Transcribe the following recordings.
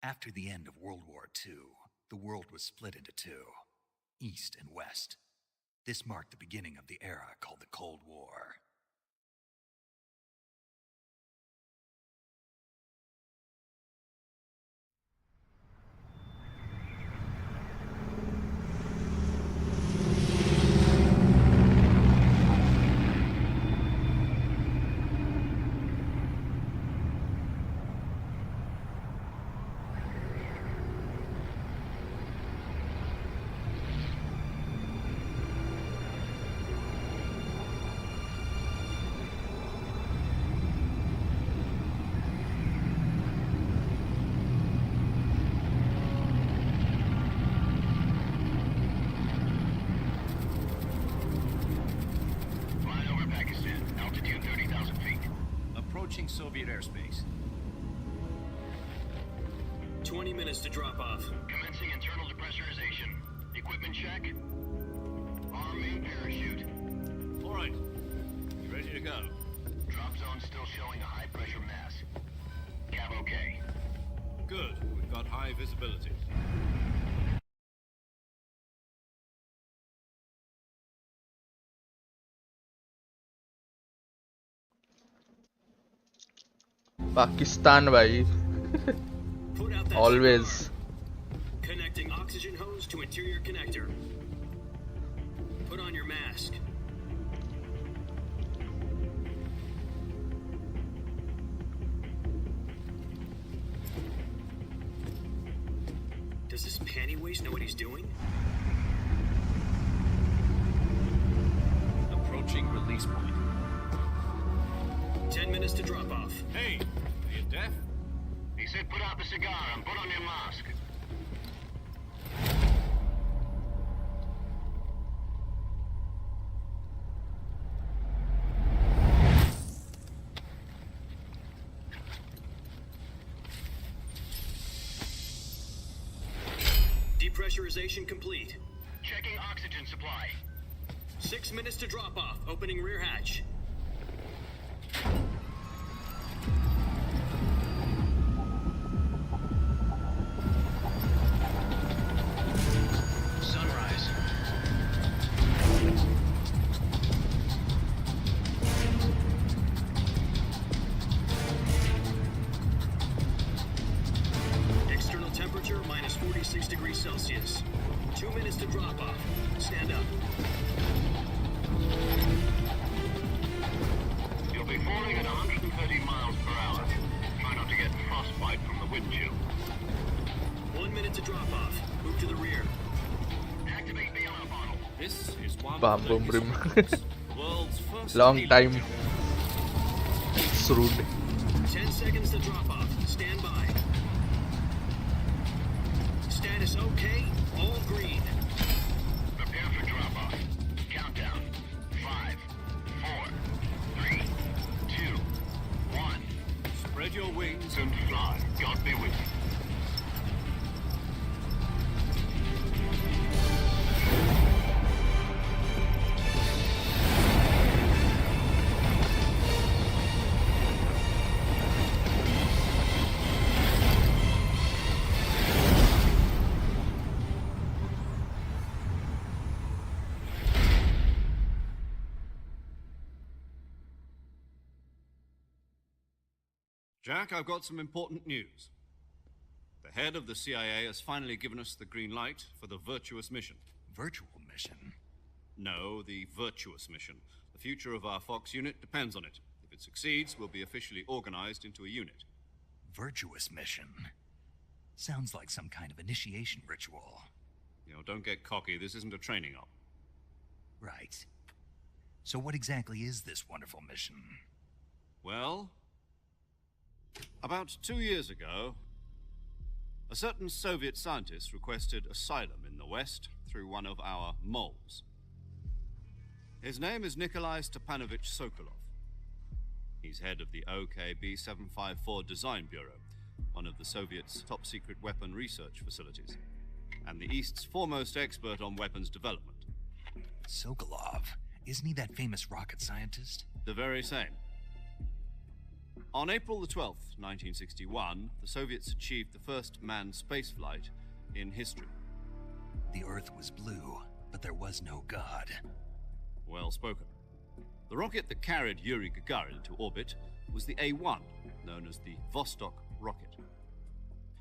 After the end of World War II, the world was split into two, East and West. This marked the beginning of the era called the Cold War. Soviet airspace. 20 minutes to drop off. Commencing internal depressurization. Equipment check. Arm main parachute. All right. You ready to go? Drop zone still showing a high pressure mass. Cav okay. Good. We've got high visibility. Pakistan भाई always. Connecting oxygen hose to interior connector. Put on your mask. Does this panty waste know what he's doing? Approaching release point. 10 minutes to drop off. Hey, are you deaf? He said put out the cigar and put on your mask. Depressurization complete. Checking oxygen supply. 6 minutes to drop off. Opening rear hatch. Sunrise. External temperature minus 46 degrees Celsius. 2 minutes to drop off. Stand up. You'll be falling at 130 miles per hour. Try not to get frostbite from the wind chill. 1 minute to drop off. Move to the rear. Activate the alarm bottle. This is one Bam, of boom, the brim. world's first Long alien time. jet. It's rude. 10 seconds to drop off. Stand by. Status okay. All green. Prepare for drop-off. Countdown. 5, 4, 3, 2, 1. Spread your wings And fly. God be with you. Jack, I've got some important news. The head of the CIA has finally given us the green light for the virtuous mission. Virtual mission? No, the virtuous mission. The future of our Fox unit depends on it. If it succeeds, we'll be officially organized into a unit. Virtuous mission? Sounds like some kind of initiation ritual. You know, don't get cocky. This isn't a training op. Right. So what exactly is this wonderful mission? Well, about 2 years ago, a certain Soviet scientist requested asylum in the West through one of our moles. His name is Nikolai Stepanovich Sokolov. He's head of the OKB 754 Design Bureau, one of the Soviets' top-secret weapon research facilities, and the East's foremost expert on weapons development. Sokolov? Isn't he that famous rocket scientist? The very same. On April the 12th, 1961, the Soviets achieved the first manned spaceflight in history. The Earth was blue, but there was no God. Well spoken. The rocket that carried Yuri Gagarin to orbit was the A-1, known as the Vostok rocket.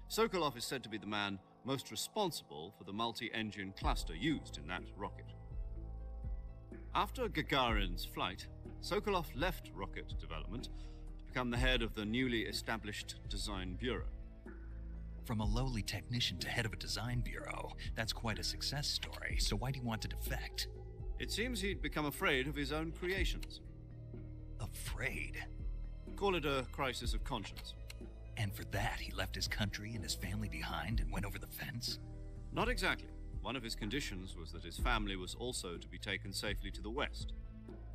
Sokolov is said to be the man most responsible for the multi-engine cluster used in that rocket. After Gagarin's flight, Sokolov left rocket development to become the head of the newly established Design Bureau. From a lowly technician to head of a design bureau, that's quite a success story, so why'd he want to defect? It seems he'd become afraid of his own creations. Afraid? Call it a crisis of conscience. And for that, he left his country and his family behind and went over the fence? Not exactly. One of his conditions was that his family was also to be taken safely to the west.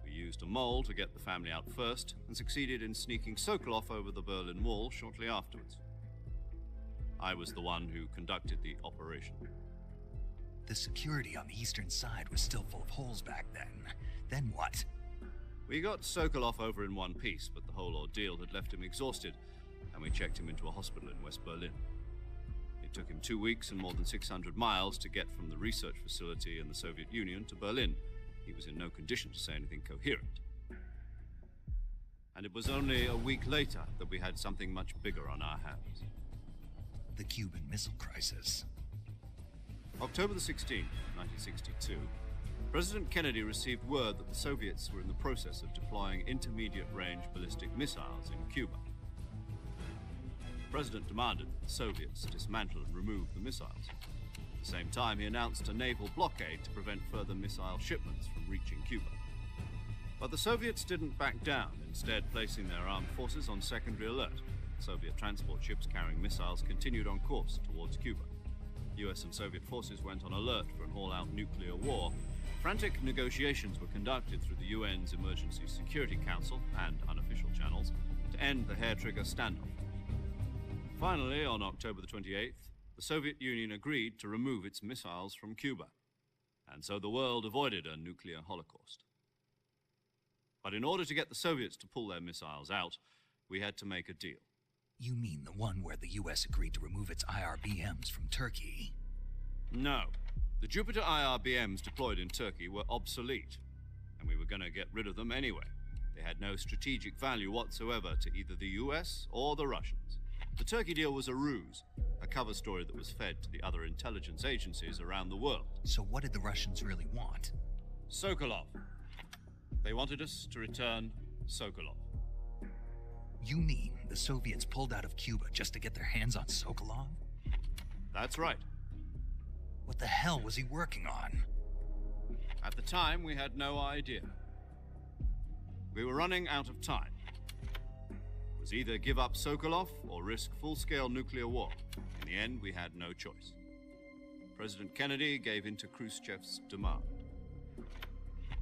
We used a mole to get the family out first and succeeded in sneaking Sokolov over the Berlin Wall shortly afterwards. I was the one who conducted the operation. The security on the eastern side was still full of holes back then. Then what? We got Sokolov over in one piece, but the whole ordeal had left him exhausted, and we checked him into a hospital in West Berlin. It took him 2 weeks and more than 600 miles to get from the research facility in the Soviet Union to Berlin. He was in no condition to say anything coherent. And it was only a week later that we had something much bigger on our hands. The Cuban Missile Crisis. October the 16th, 1962, President Kennedy received word that the Soviets were in the process of deploying intermediate-range ballistic missiles in Cuba. The President demanded that the Soviets dismantle and remove the missiles. At the same time, he announced a naval blockade to prevent further missile shipments from reaching Cuba. But the Soviets didn't back down, instead placing their armed forces on secondary alert. Soviet transport ships carrying missiles continued on course towards Cuba. US and Soviet forces went on alert for an all-out nuclear war. Frantic negotiations were conducted through the UN's Emergency Security Council and unofficial channels to end the hair-trigger standoff. Finally, on October the 28th, the Soviet Union agreed to remove its missiles from Cuba, and so the world avoided a nuclear holocaust. But in order to get the Soviets to pull their missiles out, we had to make a deal. You mean the one where the US agreed to remove its IRBMs from Turkey? No. The Jupiter IRBMs deployed in Turkey were obsolete, and we were going to get rid of them anyway. They had no strategic value whatsoever to either the US or the Russians. The Turkey deal was a ruse, a cover story that was fed to the other intelligence agencies around the world. So what did the Russians really want? Sokolov. They wanted us to return Sokolov. You mean the Soviets pulled out of Cuba just to get their hands on Sokolov? That's right. What the hell was he working on? At the time, we had no idea. We were running out of time. It was either give up Sokolov or risk full-scale nuclear war. In the end, we had no choice. President Kennedy gave in to Khrushchev's demand.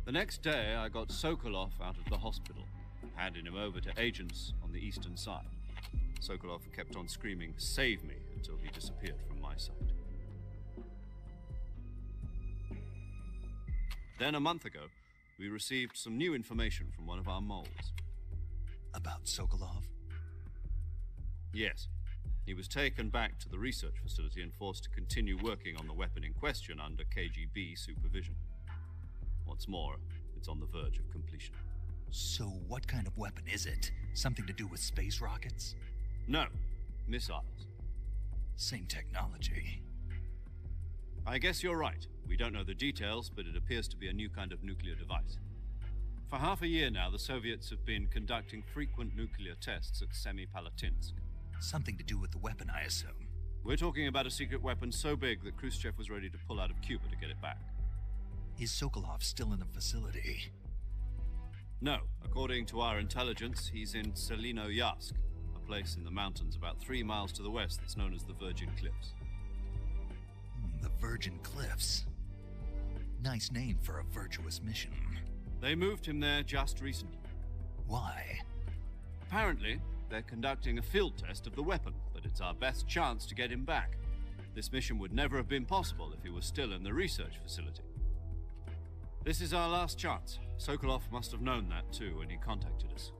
The next day, I got Sokolov out of the hospital, handing him over to agents on the eastern side. Sokolov kept on screaming, "Save me," until he disappeared from my sight. Then a month ago, we received some new information from one of our moles. About Sokolov? Yes. He was taken back to the research facility and forced to continue working on the weapon in question under KGB supervision. What's more, it's on the verge of completion. So what kind of weapon is it? Something to do with space rockets? No, missiles. Same technology. I guess you're right. We don't know the details, but it appears to be a new kind of nuclear device. For half a year now, the Soviets have been conducting frequent nuclear tests at Semipalatinsk. Something to do with the weapon, I assume. We're talking about a secret weapon so big that Khrushchev was ready to pull out of Cuba to get it back. Is Sokolov still in the facility? No. According to our intelligence, he's in Selinoyarsk, a place in the mountains about 3 miles to the west that's known as the Virgin Cliffs. The Virgin Cliffs. Nice name for a virtuous mission. They moved him there just recently. Why? Apparently, they're conducting a field test of the weapon, but it's our best chance to get him back. This mission would never have been possible if he was still in the research facility. This is our last chance. Sokolov must have known that too when he contacted us.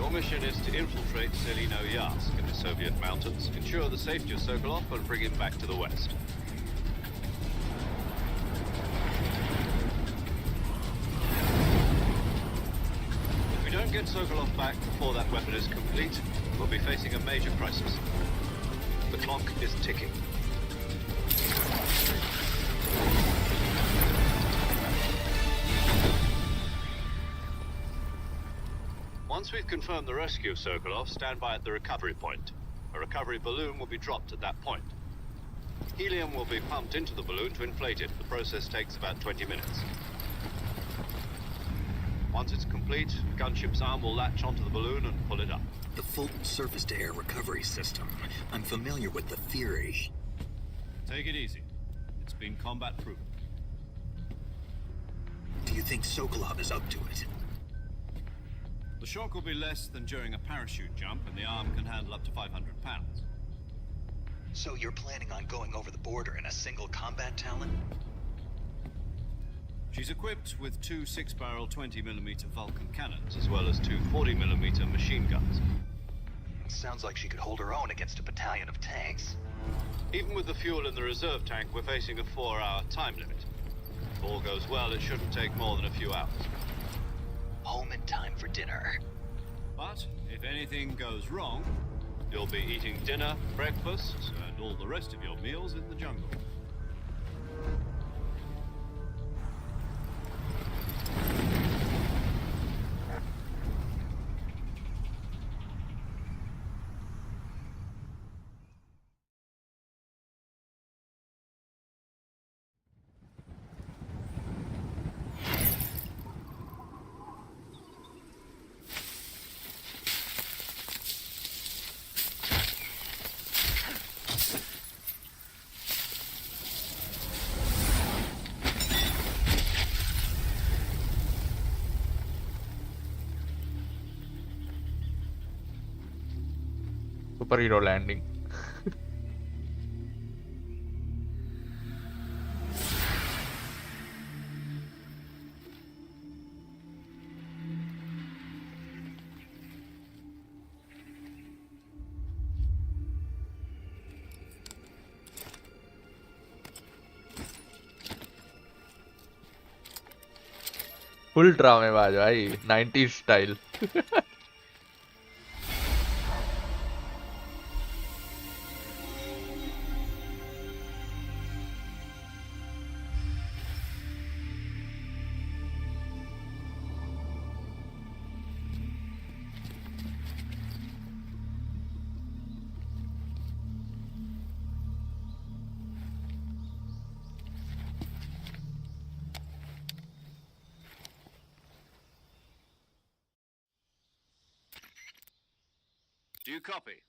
Your mission is to infiltrate Selino-Yarsk in the Soviet mountains, ensure the safety of Sokolov, and bring him back to the west. If we don't get Sokolov back before that weapon is complete, we'll be facing a major crisis. The clock is ticking. Once we've confirmed the rescue of Sokolov, stand by at the recovery point. A recovery balloon will be dropped at that point. Helium will be pumped into the balloon to inflate it. The process takes about 20 minutes. Once it's complete, the gunship's arm will latch onto the balloon and pull it up. The Fulton surface-to-air recovery system. I'm familiar with the theory. Take it easy. It's been combat-proven. Do you think Sokolov is up to it? The shock will be less than during a parachute jump, and the arm can handle up to 500 pounds. So you're planning on going over the border in a single combat Talon? She's equipped with two 6-barrel 20mm Vulcan cannons, as well as two 40mm machine guns. Sounds like she could hold her own against a battalion of tanks. Even with the fuel in the reserve tank, we're facing a 4-hour time limit. If all goes well, it shouldn't take more than a few hours. Home in time for dinner. But if anything goes wrong, you'll be eating dinner, breakfast, and all the rest of your meals in the jungle. Superhero landing. Full ड्रामेबाज भाई 90s style. Do you copy?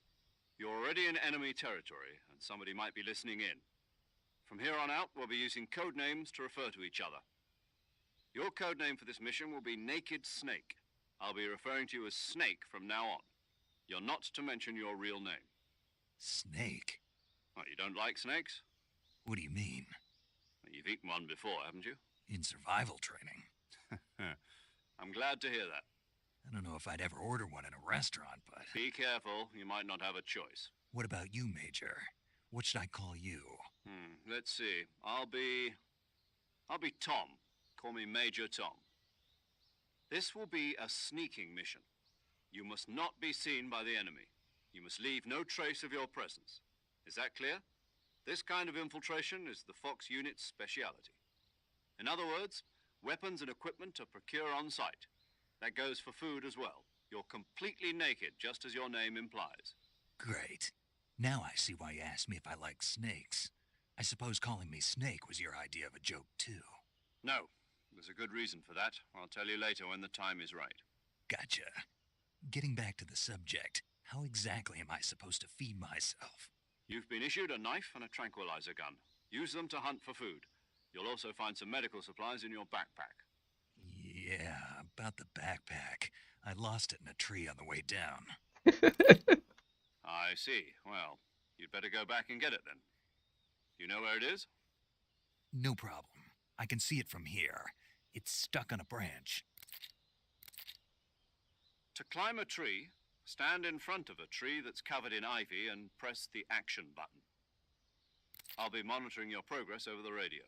You're already in enemy territory, and somebody might be listening in. From here on out, we'll be using code names to refer to each other. Your code name for this mission will be Naked Snake. I'll be referring to you as Snake from now on. You're not to mention your real name. Snake? What, you don't like snakes? What do you mean? Well, you've eaten one before, haven't you? In survival training. I'm glad to hear that. I don't know if I'd ever order one in a restaurant, but... Be careful, you might not have a choice. What about you, Major? What should I call you? Let's see. I'll be Tom. Call me Major Tom. This will be a sneaking mission. You must not be seen by the enemy. You must leave no trace of your presence. Is that clear? This kind of infiltration is the Fox unit's speciality. In other words, weapons and equipment are procured on site. That goes for food as well. You're completely naked, just as your name implies. Great. Now I see why you asked me if I like snakes. I suppose calling me Snake was your idea of a joke, too. No. There's a good reason for that. I'll tell you later when the time is right. Gotcha. Getting back to the subject, how exactly am I supposed to feed myself? You've been issued a knife and a tranquilizer gun. Use them to hunt for food. You'll also find some medical supplies in your backpack. Yeah, about the backpack. I lost it in a tree on the way down. I see. Well, you'd better go back and get it then. You know where it is? No problem. I can see it from here. It's stuck on a branch. To climb a tree, stand in front of a tree that's covered in ivy and press the action button. I'll be monitoring your progress over the radio.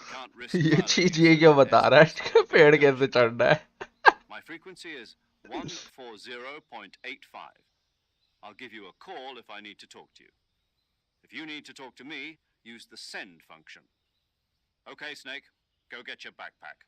You can't risk ये चीज violating ये क्यों certain बता रहा airspace है पेड़ कैसे regulations. चढ़ना है My frequency is 140.85. I'll give you a call if I need to talk to you. If you need to talk to me, use the send function. Okay, Snake, go get your backpack.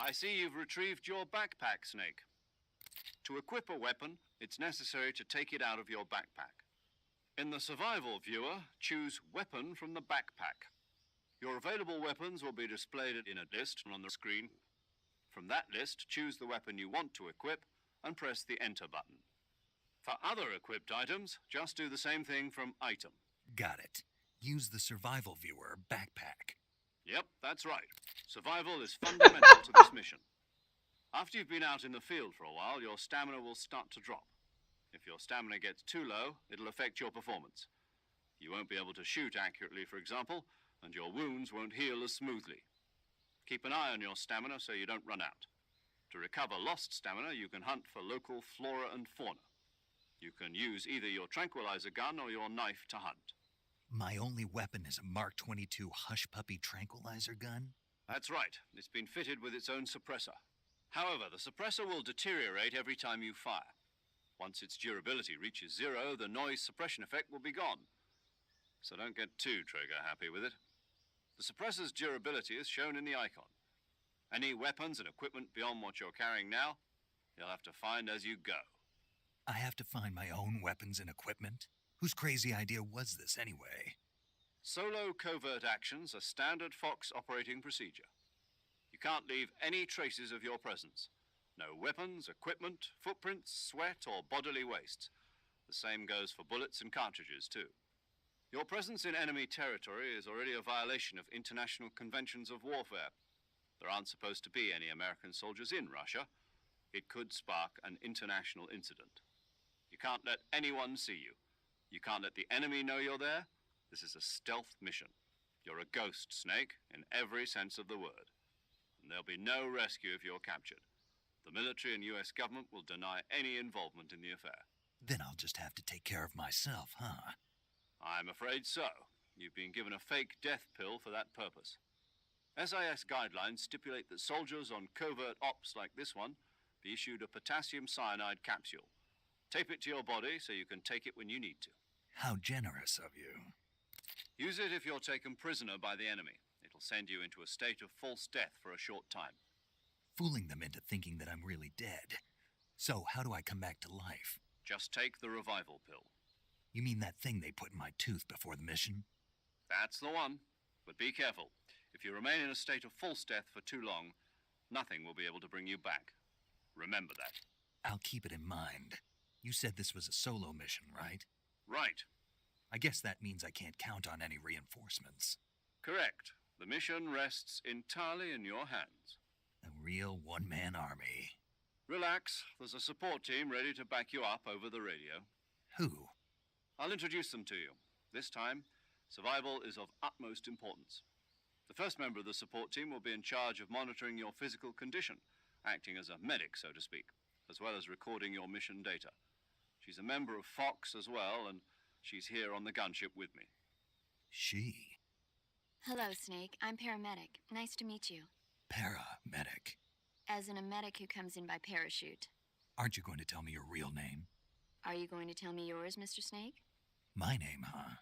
I see you've retrieved your backpack, Snake. To equip a weapon, it's necessary to take it out of your backpack. In the survival viewer, choose Weapon from the backpack. Your available weapons will be displayed in a list on the screen. From that list, choose the weapon you want to equip and press the Enter button. For other equipped items, just do the same thing from Item. Got it. Use the survival viewer backpack. Yep, that's right. Survival is fundamental to this mission. After you've been out in the field for a while, your stamina will start to drop. If your stamina gets too low, it'll affect your performance. You won't be able to shoot accurately, for example, and your wounds won't heal as smoothly. Keep an eye on your stamina so you don't run out. To recover lost stamina, you can hunt for local flora and fauna. You can use either your tranquilizer gun or your knife to hunt. My only weapon is a Mark 22 Hush Puppy tranquilizer gun? That's right. It's been fitted with its own suppressor. However, the suppressor will deteriorate every time you fire. Once its durability reaches 0, the noise suppression effect will be gone. So don't get too trigger happy with it. The suppressor's durability is shown in the icon. Any weapons and equipment beyond what you're carrying now, you'll have to find as you go. I have to find my own weapons and equipment? Whose crazy idea was this anyway? Solo covert actions are standard Fox operating procedure. You can't leave any traces of your presence. No weapons, equipment, footprints, sweat, or bodily waste. The same goes for bullets and cartridges, too. Your presence in enemy territory is already a violation of international conventions of warfare. There aren't supposed to be any American soldiers in Russia. It could spark an international incident. You can't let anyone see you. You can't let the enemy know you're there. This is a stealth mission. You're a ghost, Snake, in every sense of the word. And there'll be no rescue if you're captured. The military and US government will deny any involvement in the affair. Then I'll just have to take care of myself, huh? I'm afraid so. You've been given a fake death pill for that purpose. SIS guidelines stipulate that soldiers on covert ops like this one be issued a potassium cyanide capsule. Tape it to your body so you can take it when you need to. How generous of you. Use it if you're taken prisoner by the enemy. It'll send you into a state of false death for a short time. Fooling them into thinking that I'm really dead. So how do I come back to life? Just take the revival pill. You mean that thing they put in my tooth before the mission? That's the one. But be careful. If you remain in a state of false death for too long, nothing will be able to bring you back. Remember that. I'll keep it in mind. You said this was a solo mission, right? Right. I guess that means I can't count on any reinforcements. Correct. The mission rests entirely in your hands. A real one-man army. Relax. There's a support team ready to back you up over the radio. Who? I'll introduce them to you. This time, survival is of utmost importance. The first member of the support team will be in charge of monitoring your physical condition, acting as a medic, so to speak. as well as recording your mission data. She's a member of Fox as well, and she's here on the gunship with me. She? Hello, Snake. I'm paramedic. Nice to meet you. Paramedic. As in a medic who comes in by parachute. Aren't you going to tell me your real name? Are you going to tell me yours, Mr. Snake? My name, huh?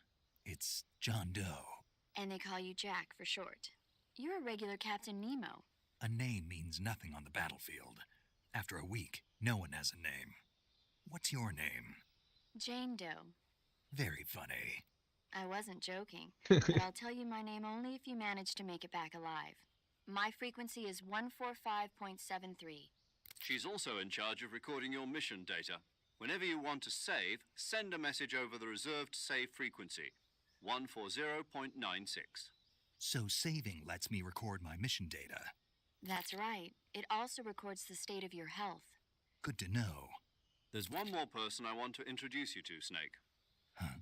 It's John Doe. And they call you Jack for short. You're a regular Captain Nemo. A name means nothing on the battlefield. After a week, no one has a name. What's your name? Jane Doe. Very funny. I wasn't joking, but I'll tell you my name only if you manage to make it back alive. My frequency is 145.73. She's also in charge of recording your mission data. Whenever you want to save, send a message over the reserved save frequency, 140.96. So saving lets me record my mission data. That's right. It also records the state of your health. Good to know. There's one more person I want to introduce you to, Snake. Huh?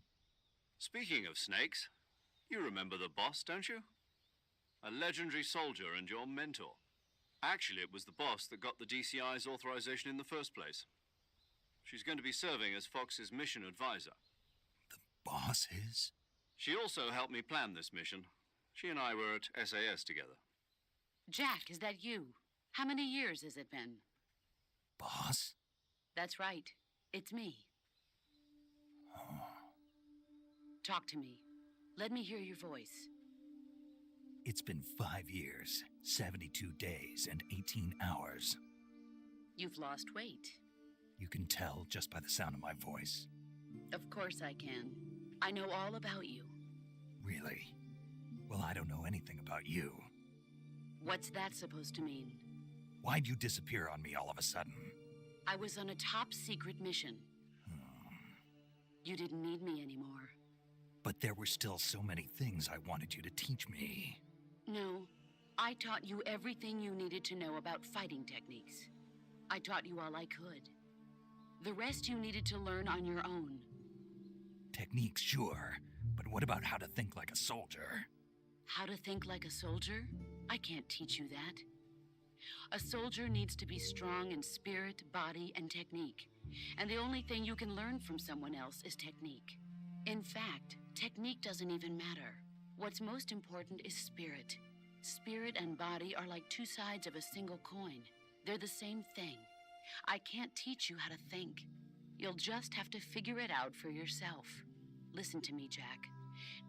Speaking of snakes, you remember the boss, don't you? A legendary soldier and your mentor. Actually, it was the boss that got the DCI's authorization in the first place. She's going to be serving as Fox's mission advisor. The boss is? She also helped me plan this mission. She and I were at SAS together. Jack, is that you? How many years has it been? Boss? That's right. It's me. Talk to me. Let me hear your voice. It's been 5 years, 72 days, and 18 hours. You've lost weight. You can tell just by the sound of my voice. Of course I can. I know all about you. Really? Well, I don't know anything about you. What's that supposed to mean? Why'd you disappear on me all of a sudden? I was on a top secret mission. You didn't need me anymore. But there were still so many things I wanted you to teach me. No, I taught you everything you needed to know about fighting techniques. I taught you all I could. The rest you needed to learn on your own. Techniques, sure. But what about how to think like a soldier? How to think like a soldier? I can't teach you that. A soldier needs to be strong in spirit, body, and technique. And the only thing you can learn from someone else is technique. In fact, technique doesn't even matter. What's most important is spirit. Spirit and body are like two sides of a single coin. They're the same thing. I can't teach you how to think. You'll just have to figure it out for yourself. Listen to me, Jack.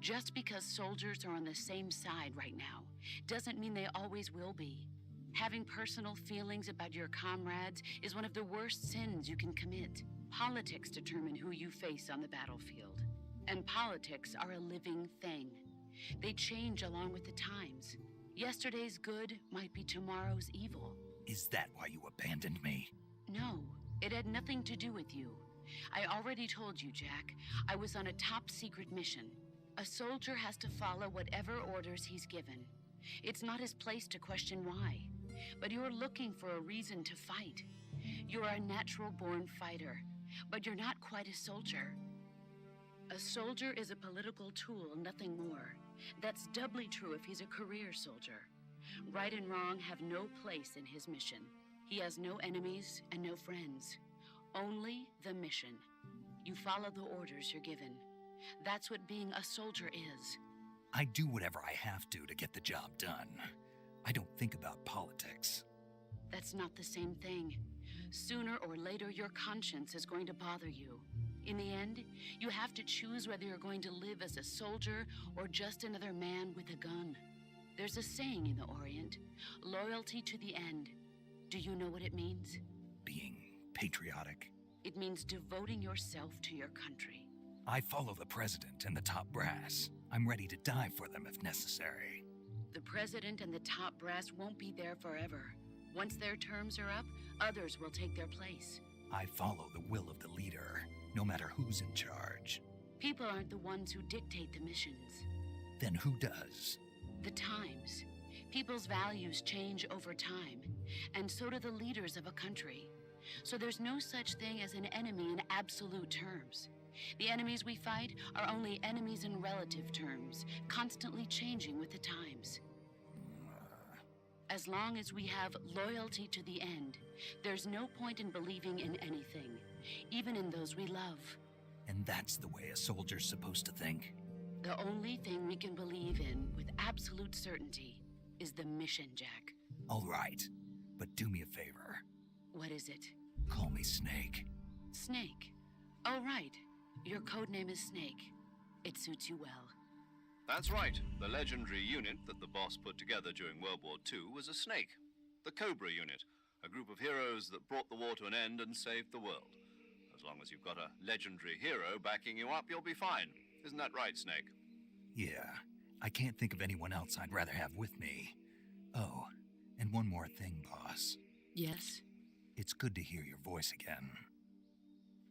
Just because soldiers are on the same side right now doesn't mean they always will be. Having personal feelings about your comrades is one of the worst sins you can commit. Politics determine who you face on the battlefield. And politics are a living thing. They change along with the times. Yesterday's good might be tomorrow's evil. Is that why you abandoned me? No, it had nothing to do with you. I already told you, Jack. I was on a top secret mission. A soldier has to follow whatever orders he's given. It's not his place to question why. But you're looking for a reason to fight. You're a natural-born fighter, but you're not quite a soldier. A soldier is a political tool, nothing more. That's doubly true if he's a career soldier. Right and wrong have no place in his mission. He has no enemies and no friends. Only the mission. You follow the orders you're given. That's what being a soldier is. I do whatever I have to get the job done. I don't think about politics. That's not the same thing. Sooner or later, your conscience is going to bother you. In the end, you have to choose whether you're going to live as a soldier or just another man with a gun. There's a saying in the Orient, loyalty to the end. Do you know what it means? Being patriotic. It means devoting yourself to your country. I follow the president and the top brass. I'm ready to die for them if necessary. The president and the top brass won't be there forever. Once their terms are up, others will take their place. I follow the will of the leader, no matter who's in charge. People aren't the ones who dictate the missions. Then who does? The times. People's values change over time, and so do the leaders of a country. So there's no such thing as an enemy in absolute terms. The enemies we fight are only enemies in relative terms, constantly changing with the times. As long as we have loyalty to the end, there's no point in believing in anything, even in those we love. And that's the way a soldier's supposed to think? The only thing we can believe in with absolute certainty is the mission, Jack. All right, but do me a favor. What is it? Call me Snake. Snake. Oh, right. Your codename is Snake. It suits you well. That's right. The legendary unit that the boss put together during World War II was a snake. The Cobra unit, a group of heroes that brought the war to an end and saved the world. As long as you've got a legendary hero backing you up, you'll be fine. Isn't that right, Snake? Yeah, I can't think of anyone else I'd rather have with me. Oh, and one more thing, boss. Yes? It's good to hear your voice again.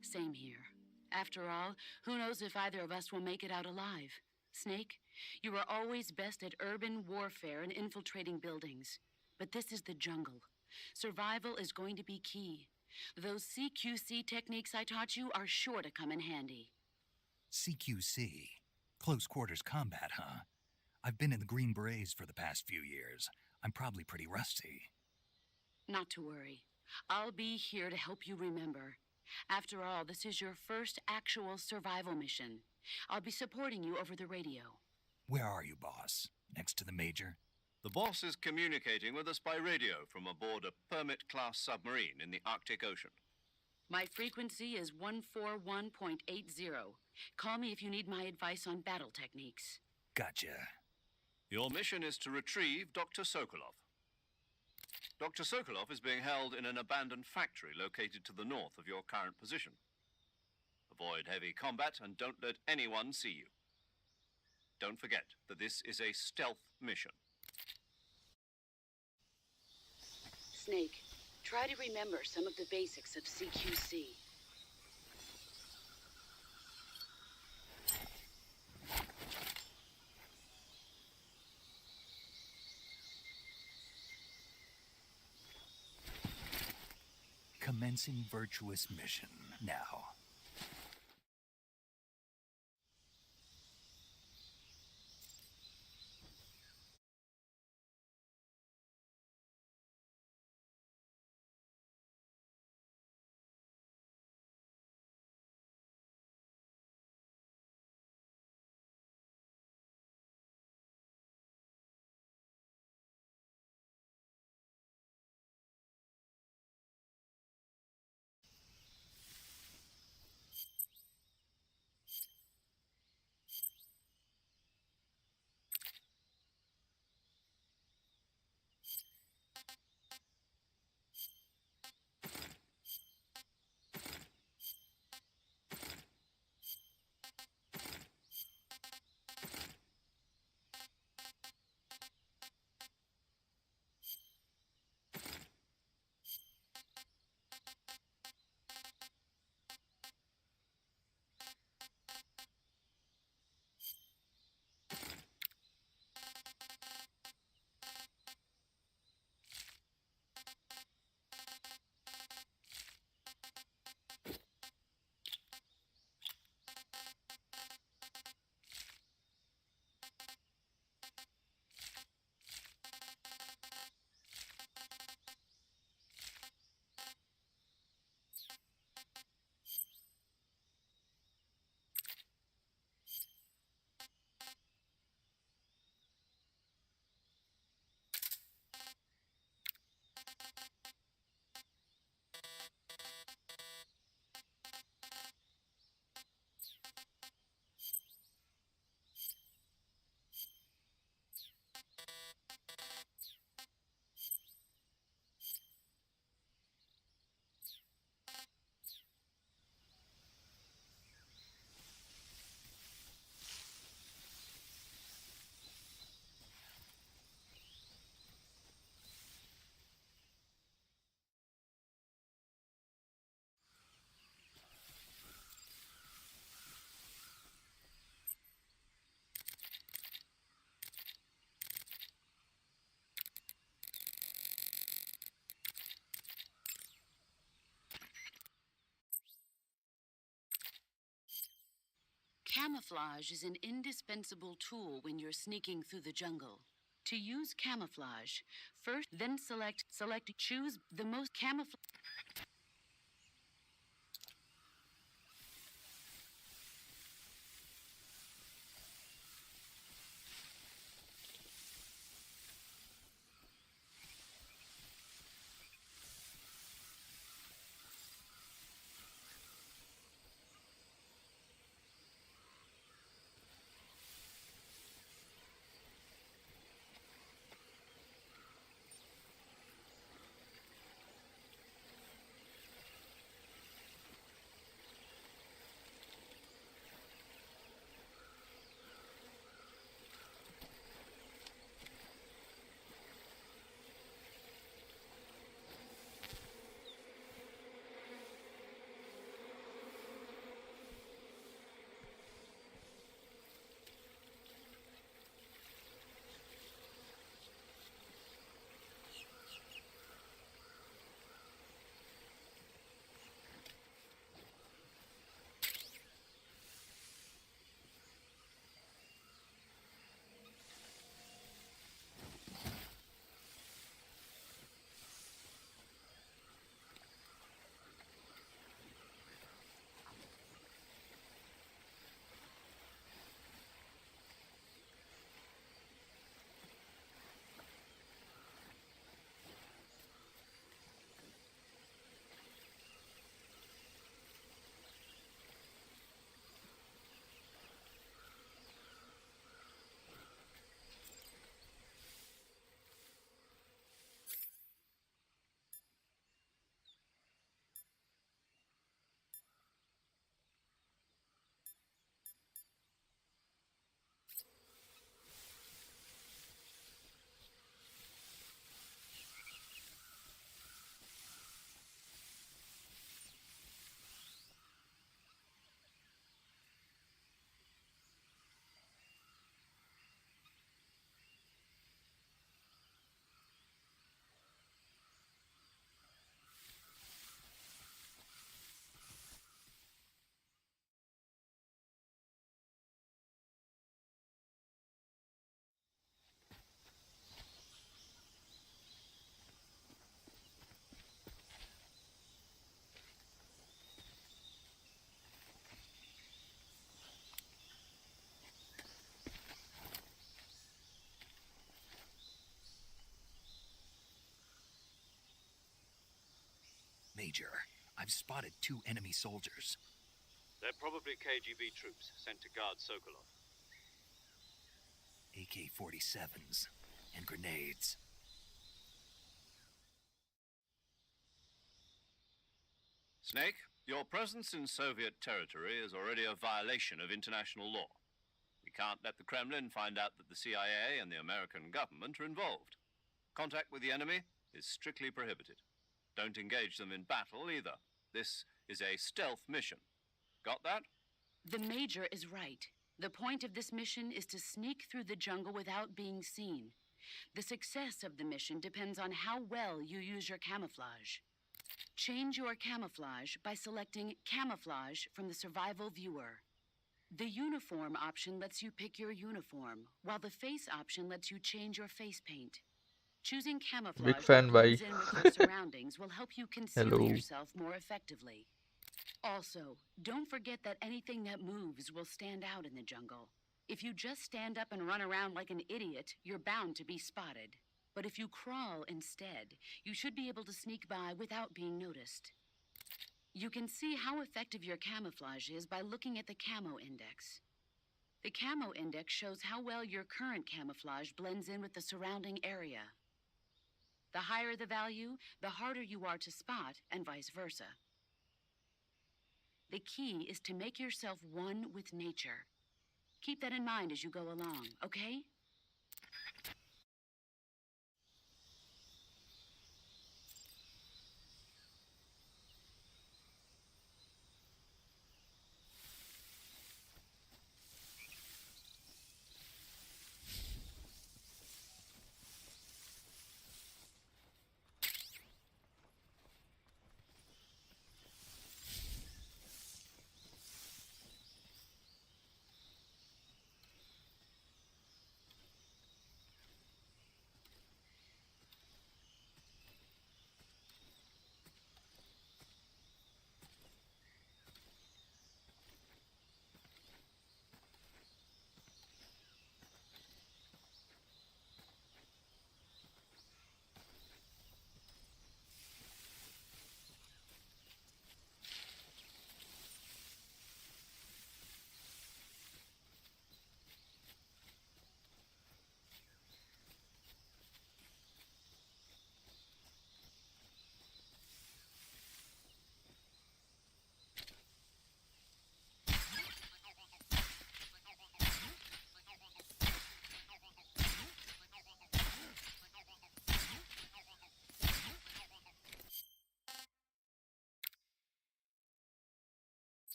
Same here. After all, who knows if either of us will make it out alive? Snake, you are always best at urban warfare and infiltrating buildings. But this is the jungle. Survival is going to be key. Those CQC techniques I taught you are sure to come in handy. CQC? Close quarters combat, huh? I've been in the Green Berets for the past few years. I'm probably pretty rusty. Not to worry. I'll be here to help you remember. After all, this is your first actual survival mission. I'll be supporting you over the radio. Where are you, boss? Next to the Major? The boss is communicating with us by radio from aboard a Permit-class submarine in the Arctic Ocean. My frequency is 141.80. Call me if you need my advice on battle techniques. Gotcha. Your mission is to retrieve Dr. Sokolov. Dr. Sokolov is being held in an abandoned factory located to the north of your current position. Avoid heavy combat and don't let anyone see you. Don't forget that this is a stealth mission. Snake, try to remember some of the basics of CQC. Commencing virtuous mission now. Camouflage is an indispensable tool when you're sneaking through the jungle. To use camouflage, first, then choose the most camouflage. Major, I've spotted 2 enemy soldiers. They're probably KGB troops sent to guard Sokolov. AK-47s and grenades. Snake, your presence in Soviet territory is already a violation of international law. We can't let the Kremlin find out that the CIA and the American government are involved. Contact with the enemy is strictly prohibited. Don't engage them in battle either. This is a stealth mission. Got that? The Major is right. The point of this mission is to sneak through the jungle without being seen. The success of the mission depends on how well you use your camouflage. Change your camouflage by selecting Camouflage from the Survival Viewer. The Uniform option lets you pick your uniform, while the Face option lets you change your face paint. Choosing camouflage Big fan, that bhai. blends in with your surroundings will help you conceal Hello. yourself more effectively. Also, don't forget that anything that moves will stand out in the jungle. If you just stand up and run around like an idiot, you're bound to be spotted. But if you crawl instead, you should be able to sneak by without being noticed. You can see how effective your camouflage is by looking at the Camo Index. The Camo Index shows how well your current camouflage blends in with the surrounding area. The higher the value, the harder you are to spot, and vice versa. The key is to make yourself one with nature. Keep that in mind as you go along, okay?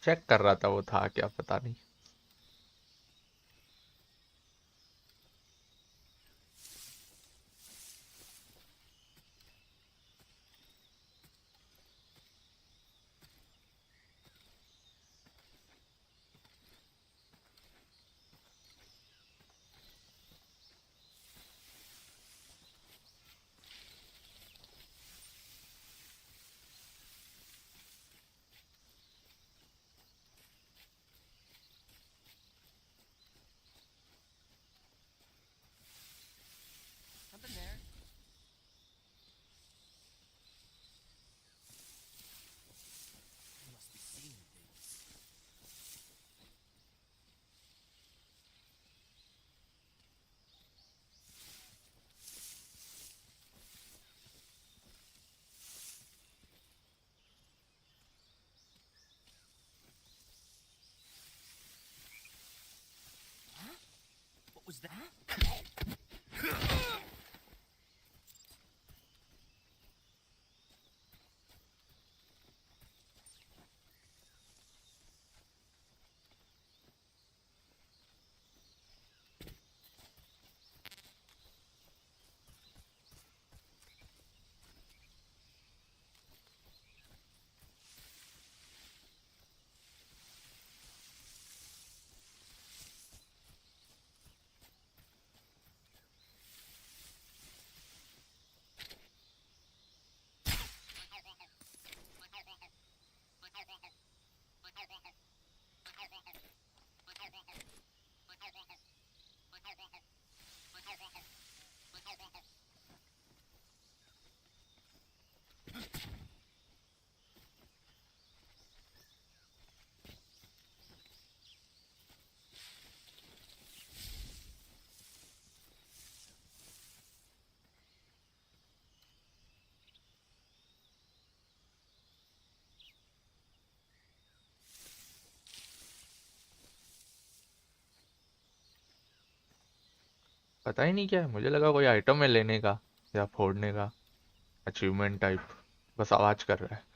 Check कर रहा था वो था क्या पता नहीं। Something there. I must be seeing things. Huh? What was that? पता ही नहीं क्या है, मुझे लगा कोई आइटम है लेने का या फोड़ने का, अचीवमेंट टाइप। बस आवाज कर रहा है।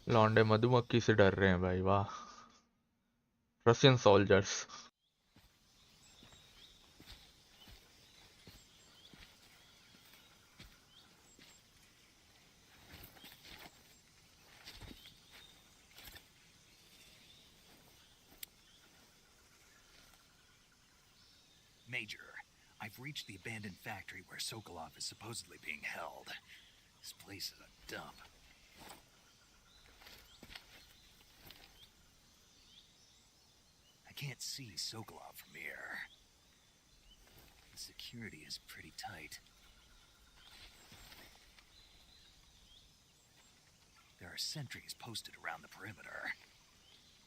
लौंडे मधुमक्खी से डर रहे हैं भाई, वाह। Russian soldiers. Major, I've reached the abandoned factory where Sokolov is supposedly being held. This place is a dump. I can't see Sokolov from here. The security is pretty tight. There are sentries posted around the perimeter.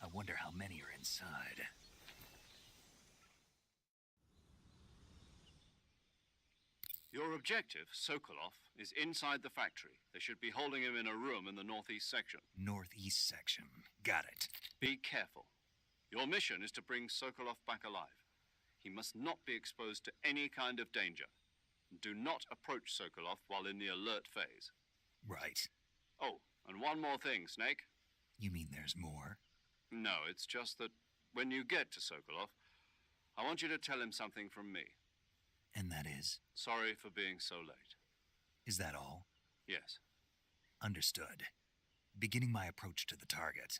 I wonder how many are inside. Your objective, Sokolov, is inside the factory. They should be holding him in a room in the northeast section. Northeast section. Got it. Be careful. Your mission is to bring Sokolov back alive. He must not be exposed to any kind of danger. Do not approach Sokolov while in the alert phase. Right. Oh, and one more thing, Snake. You mean there's more? No, it's just that when you get to Sokolov, I want you to tell him something from me. And that is? Sorry for being so late. Is that all? Yes. Understood. Beginning my approach to the target.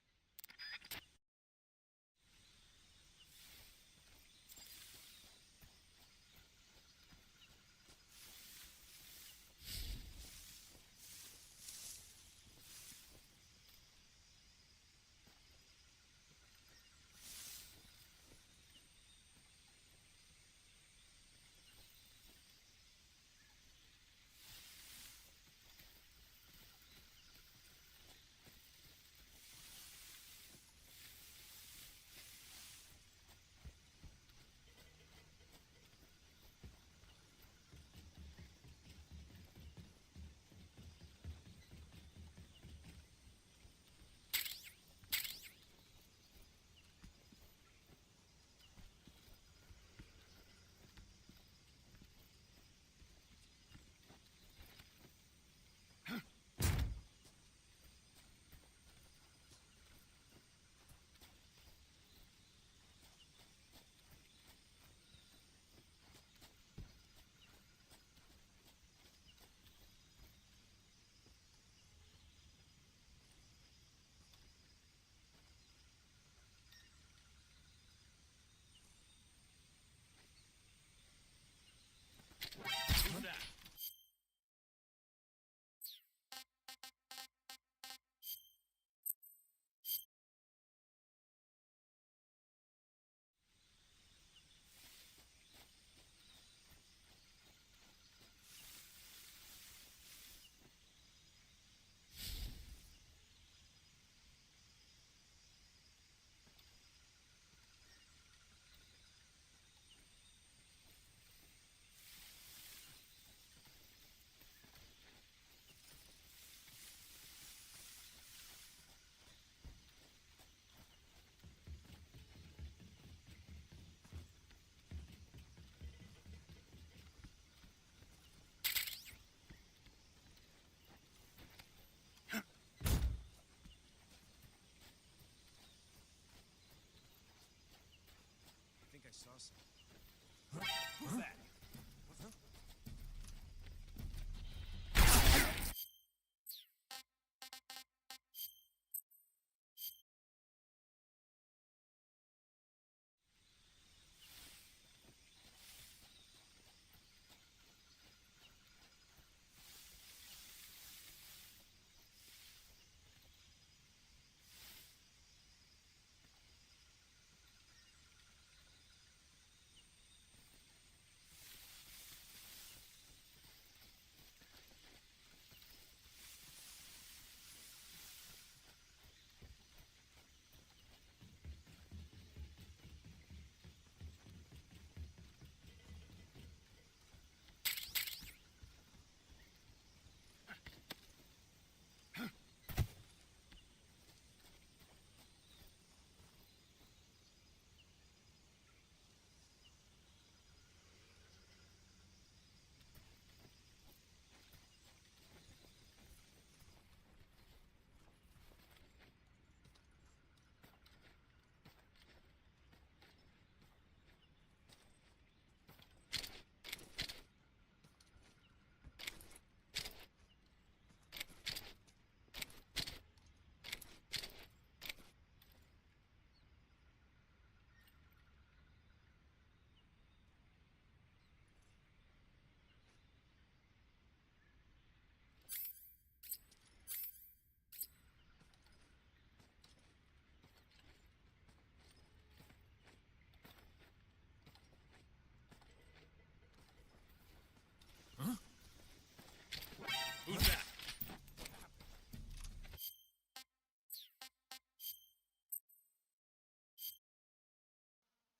I saw some. Who's that?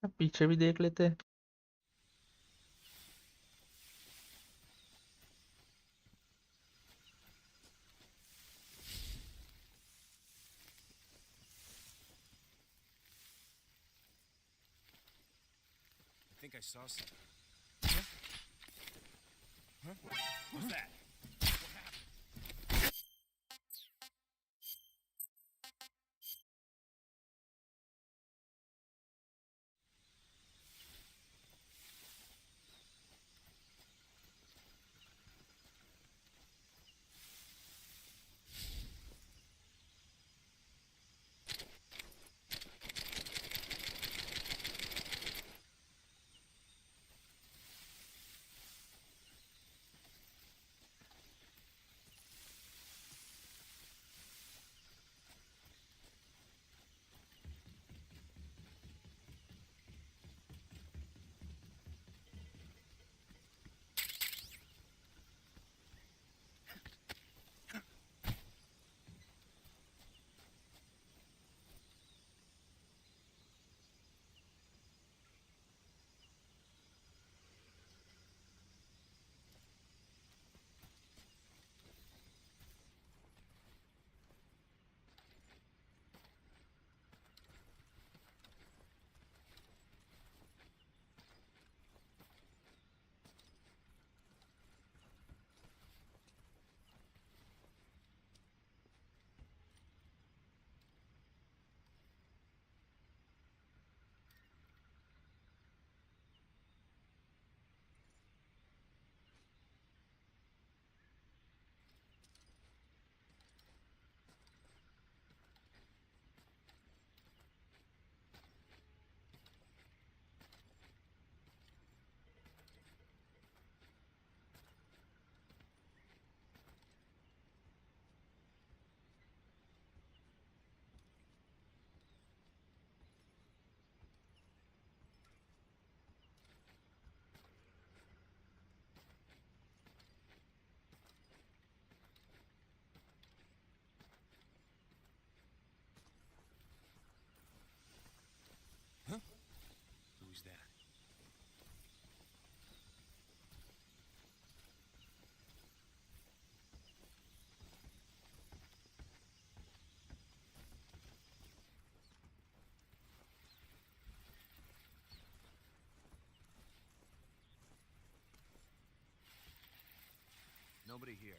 अब पीछे भी देख लेते हैं। I think I saw something. Huh? Huh? What's that? What happened? Huh? Who's that? Nobody here.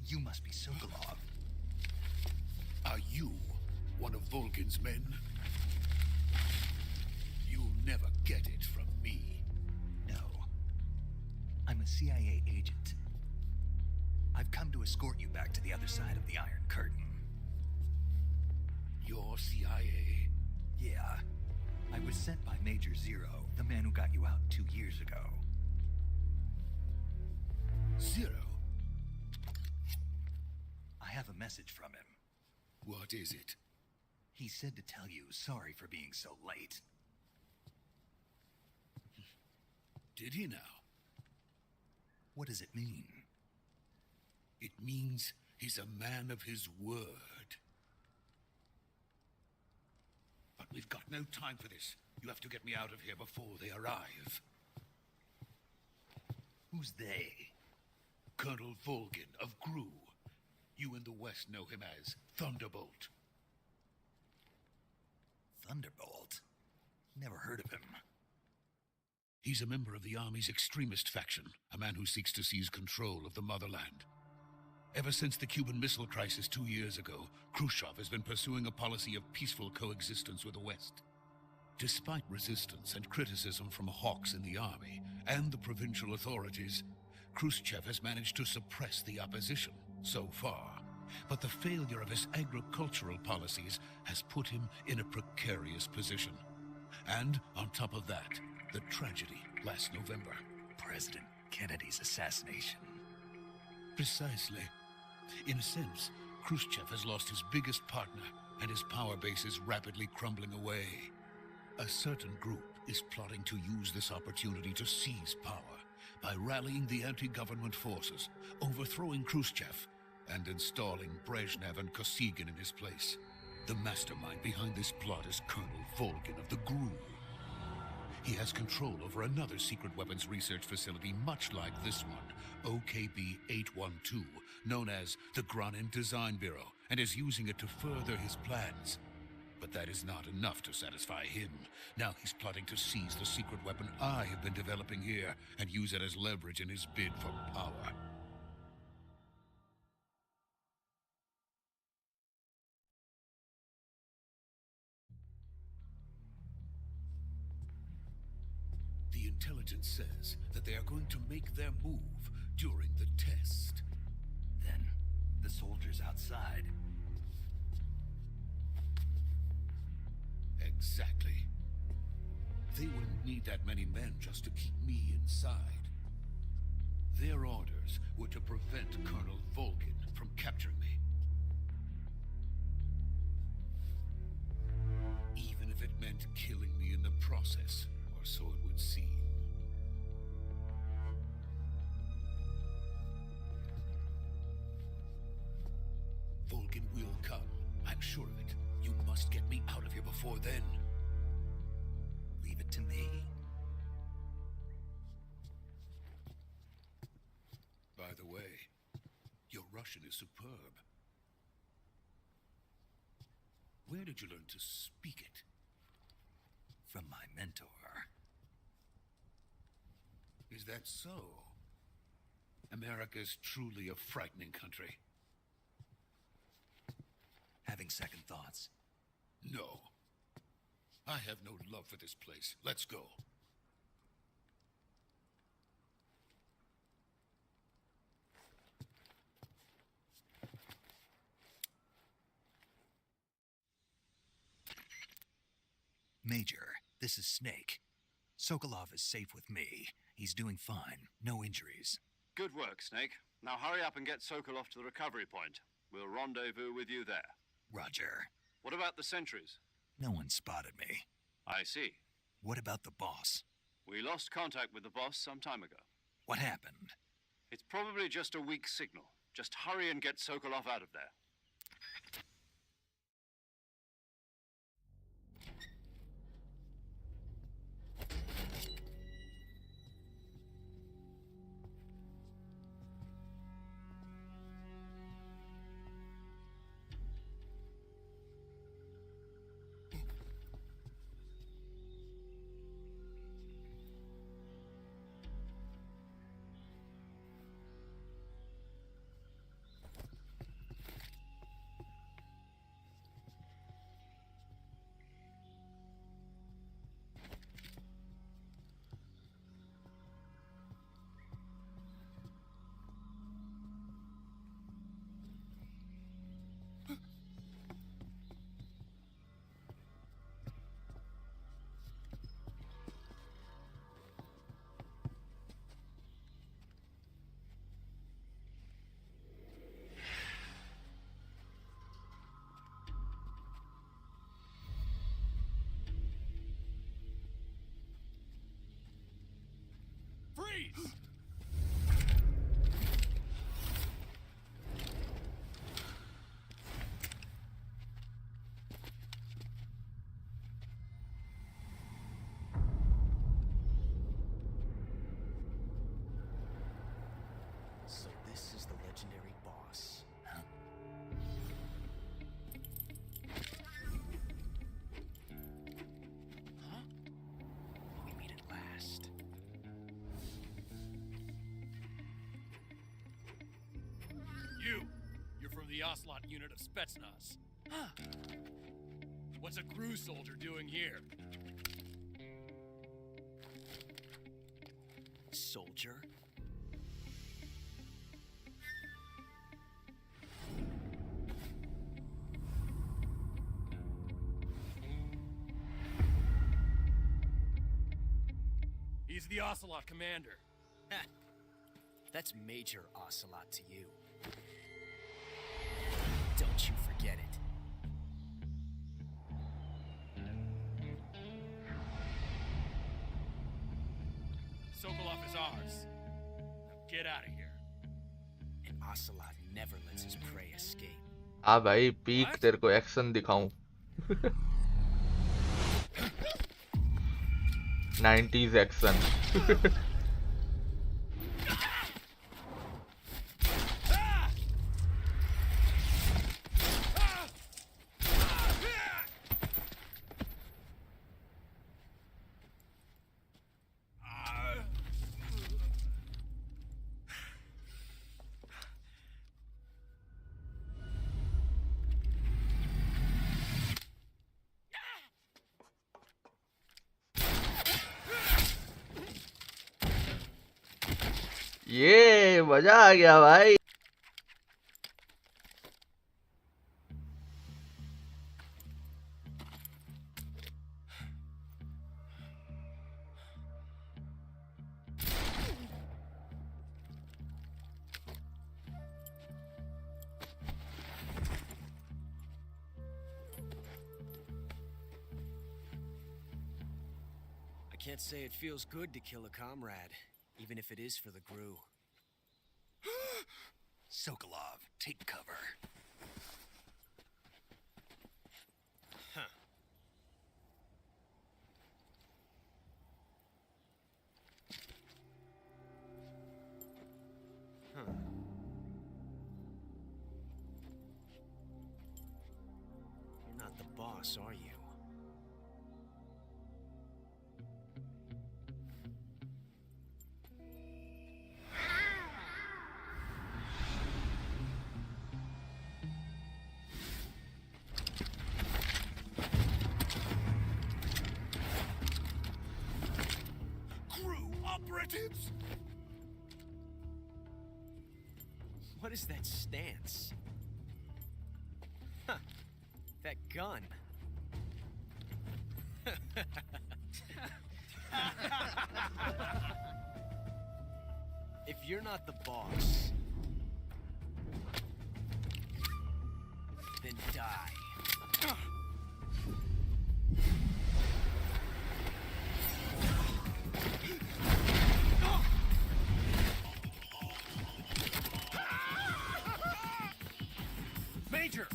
You must be Sokolov. Are you one of Volgin's men? You'll never get it from me. No. I'm a CIA agent. I've come to escort you back to the other side of the Iron Curtain. You're CIA? Yeah. I was sent by Major Zero, the man who got you out 2 years ago. Zero? I have a message from him. What is it? He said to tell you sorry for being so late. Did he now? What does it mean? It means he's a man of his word. But we've got no time for this. You have to get me out of here before they arrive. Who's they? Colonel Volgin of GRU. You in the West know him as Thunderbolt. Thunderbolt? Never heard of him. He's a member of the Army's extremist faction, a man who seeks to seize control of the motherland. Ever since the Cuban Missile Crisis 2 years ago, Khrushchev has been pursuing a policy of peaceful coexistence with the West. Despite resistance and criticism from hawks in the army and the provincial authorities, Khrushchev has managed to suppress the opposition so far. But the failure of his agricultural policies has put him in a precarious position. And on top of that, the tragedy last November. President Kennedy's assassination. Precisely. In a sense, Khrushchev has lost his biggest partner, and his power base is rapidly crumbling away. A certain group is plotting to use this opportunity to seize power by rallying the anti-government forces, overthrowing Khrushchev, and installing Brezhnev and Kosygin in his place. The mastermind behind this plot is Colonel Volgin of the GRU. He has control over another secret weapons research facility much like this one, OKB-812, known as the Granin Design Bureau, and is using it to further his plans. But that is not enough to satisfy him. Now he's plotting to seize the secret weapon I have been developing here and use it as leverage in his bid for power. The intelligence says that they are going to make their move during the test. Then, the soldiers outside. Exactly. They wouldn't need that many men just to keep me inside. Their orders were to prevent Colonel Volgin from capturing me. Even if it meant killing me in the process, or so it would seem. Volgin will come. I'm sure of it. You must get me out of here before then. Leave it to me. By the way, your Russian is superb. Where did you learn to speak it? From my mentor. Is that so? America's truly a frightening country. Having second thoughts. No. I have no love for this place. Let's go. Major, this is Snake. Sokolov is safe with me. He's doing fine. No injuries. Good work, Snake. Now hurry up and get Sokolov to the recovery point. We'll rendezvous with you there. Roger. What about the sentries? No one spotted me. I see. What about the boss? We lost contact with the boss some time ago. What happened? It's probably just a weak signal. Just hurry and get Sokolov out of there. last. You're from the Ocelot unit of Spetsnaz. What's a crew soldier doing here? Soldier? He's the Ocelot commander. That's Major Ocelot to you. Don't you forget it. Sokolov is ours. Now get out of here. And Ocelot never lets his prey escape. आ भाई peak तेरे को action दिखाऊं 90s action ये मजा आ गया भाई I can't say it feels good to kill a comrade, even if it is for the GRU. Sokolov, take cover. Huh. Huh. You're not the boss, are you? Operatives! What is that stance? Huh. That gun. If you're not the boss, then die. Major!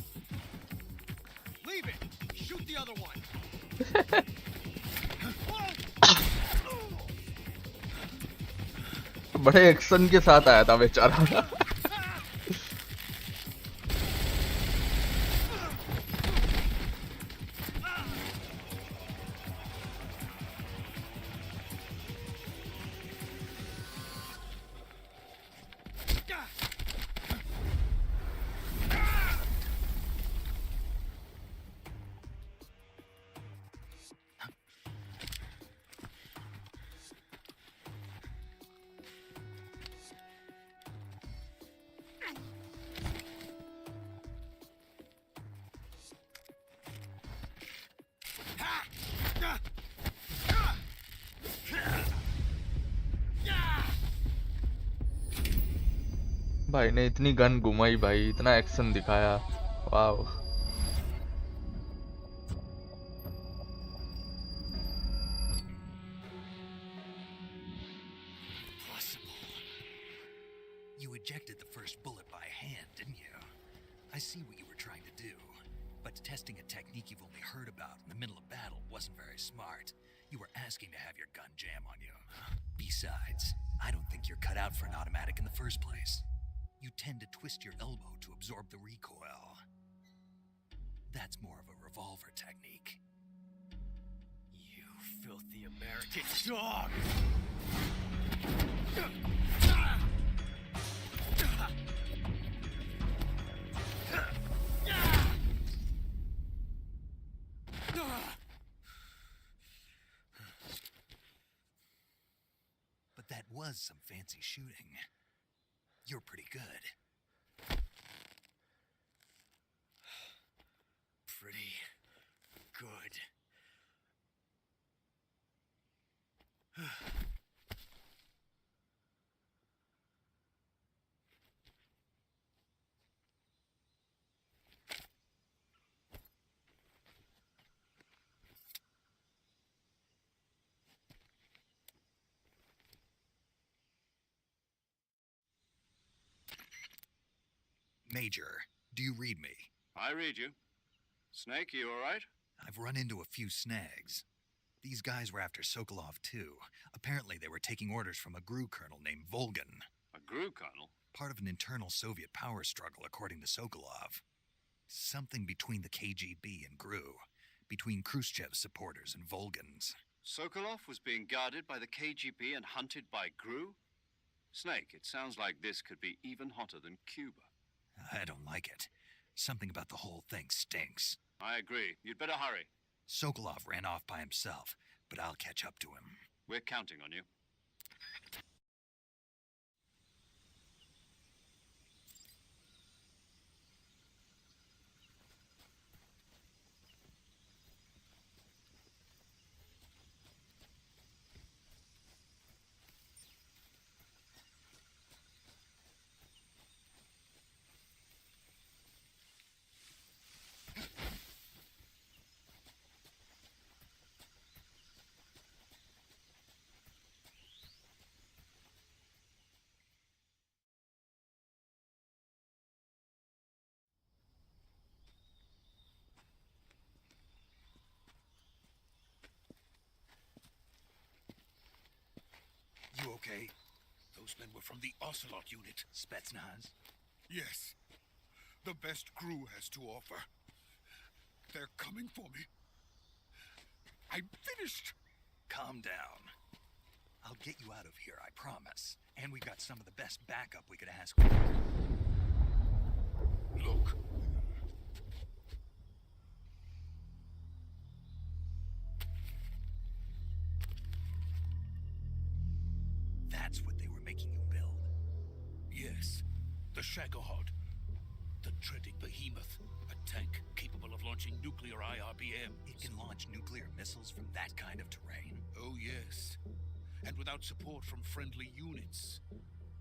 Leave it! Shoot the other one! बड़े action के साथ आया था बेचारा भाई ने इतनी gun घुमाई भाई इतना एक्शन दिखाया वाव You ejected the first bullet by hand, didn't you? I see what you were trying to do. But testing a technique you've only heard about in the middle of battle wasn't very smart. You were asking to have your gun jam on you. Besides, I don't think you're cut out for an automatic in the first place. You tend to twist your elbow to absorb the recoil. That's more of a revolver technique. You Filthy American dog! But that was some fancy shooting. You're pretty good. Pretty good. Major, do you read me? I read you. Snake, you all right? I've run into a few snags. These guys were after Sokolov too. Apparently they were taking orders from a GRU colonel named Volgan. A GRU colonel? Part of an internal Soviet power struggle, according to Sokolov. Something between the KGB and GRU. Between Khrushchev's supporters and Volgan's. Sokolov was being guarded by the KGB and hunted by GRU? Snake, it sounds like this could be even hotter than Cuba. I don't like it. Something about the whole thing stinks. I agree. You'd better hurry. Sokolov ran off by himself, but I'll catch up to him. We're counting on you. You okay? Those men were from the Ocelot unit. Spetsnaz? Yes. The best GRU has to offer. They're coming for me. I'm finished. Calm down. I'll get you out of here, I promise. And we've got some of the best backup we could ask for. Look. That's what they were making you build. Yes. The Shagohod. The treading behemoth. A tank capable of launching nuclear IRBMs. It can launch nuclear missiles from that kind of terrain? Oh, yes. And without support from friendly units.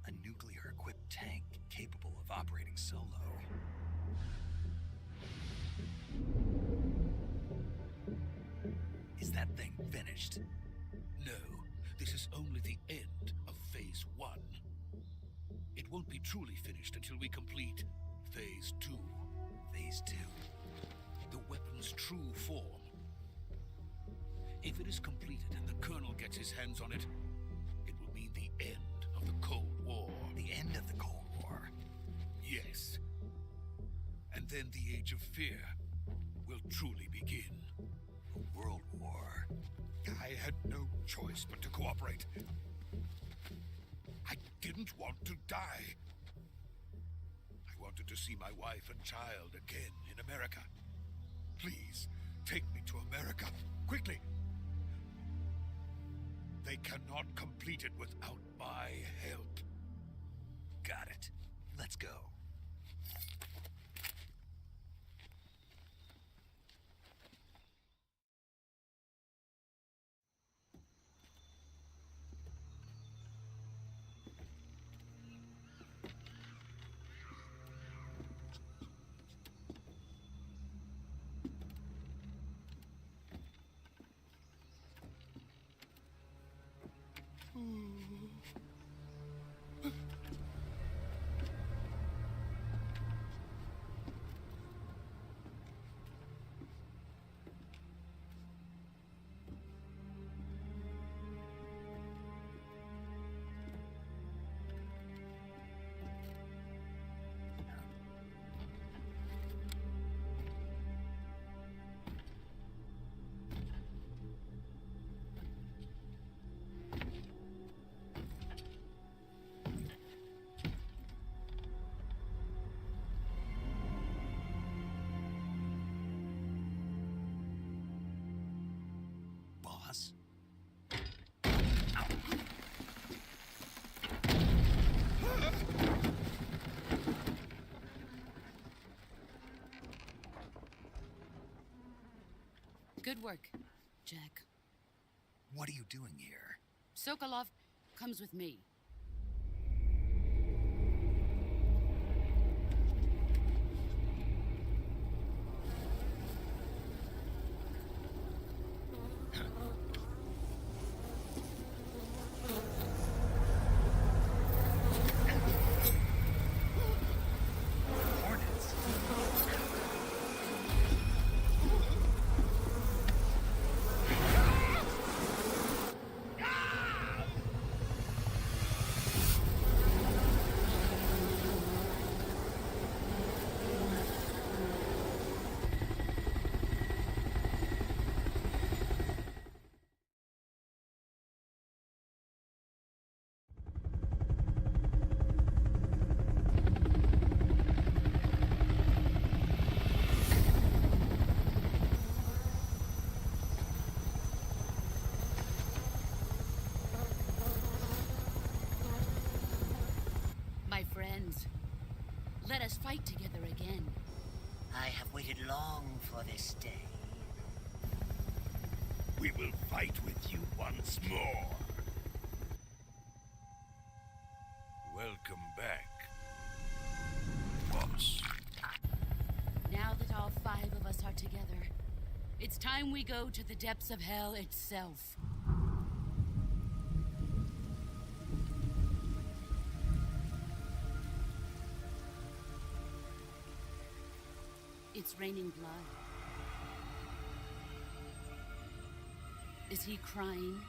A nuclear-equipped tank capable of operating solo. Is that thing finished? No. This is only the end of Phase 1. It won't be truly finished until we complete Phase 2. Phase 2? The weapon's true form. If it is completed and the Colonel gets his hands on it, it will mean the end of the Cold War. The end of the Cold War? Yes. And then the Age of Fear will truly begin. A world war? I had no choice but to cooperate. I didn't want to die. I wanted to see my wife and child again in America. Please, take me to America, quickly. They cannot complete it without my help. Got it. Let's go. Good work, Jack. What are you doing here? Sokolov comes with me. Hornets. My friends, let us fight together again. I have waited long for this day. We will fight with you once more. Welcome back, boss. Now that all 5 of us are together, it's time we go to the depths of hell itself. It's raining blood. Is he crying?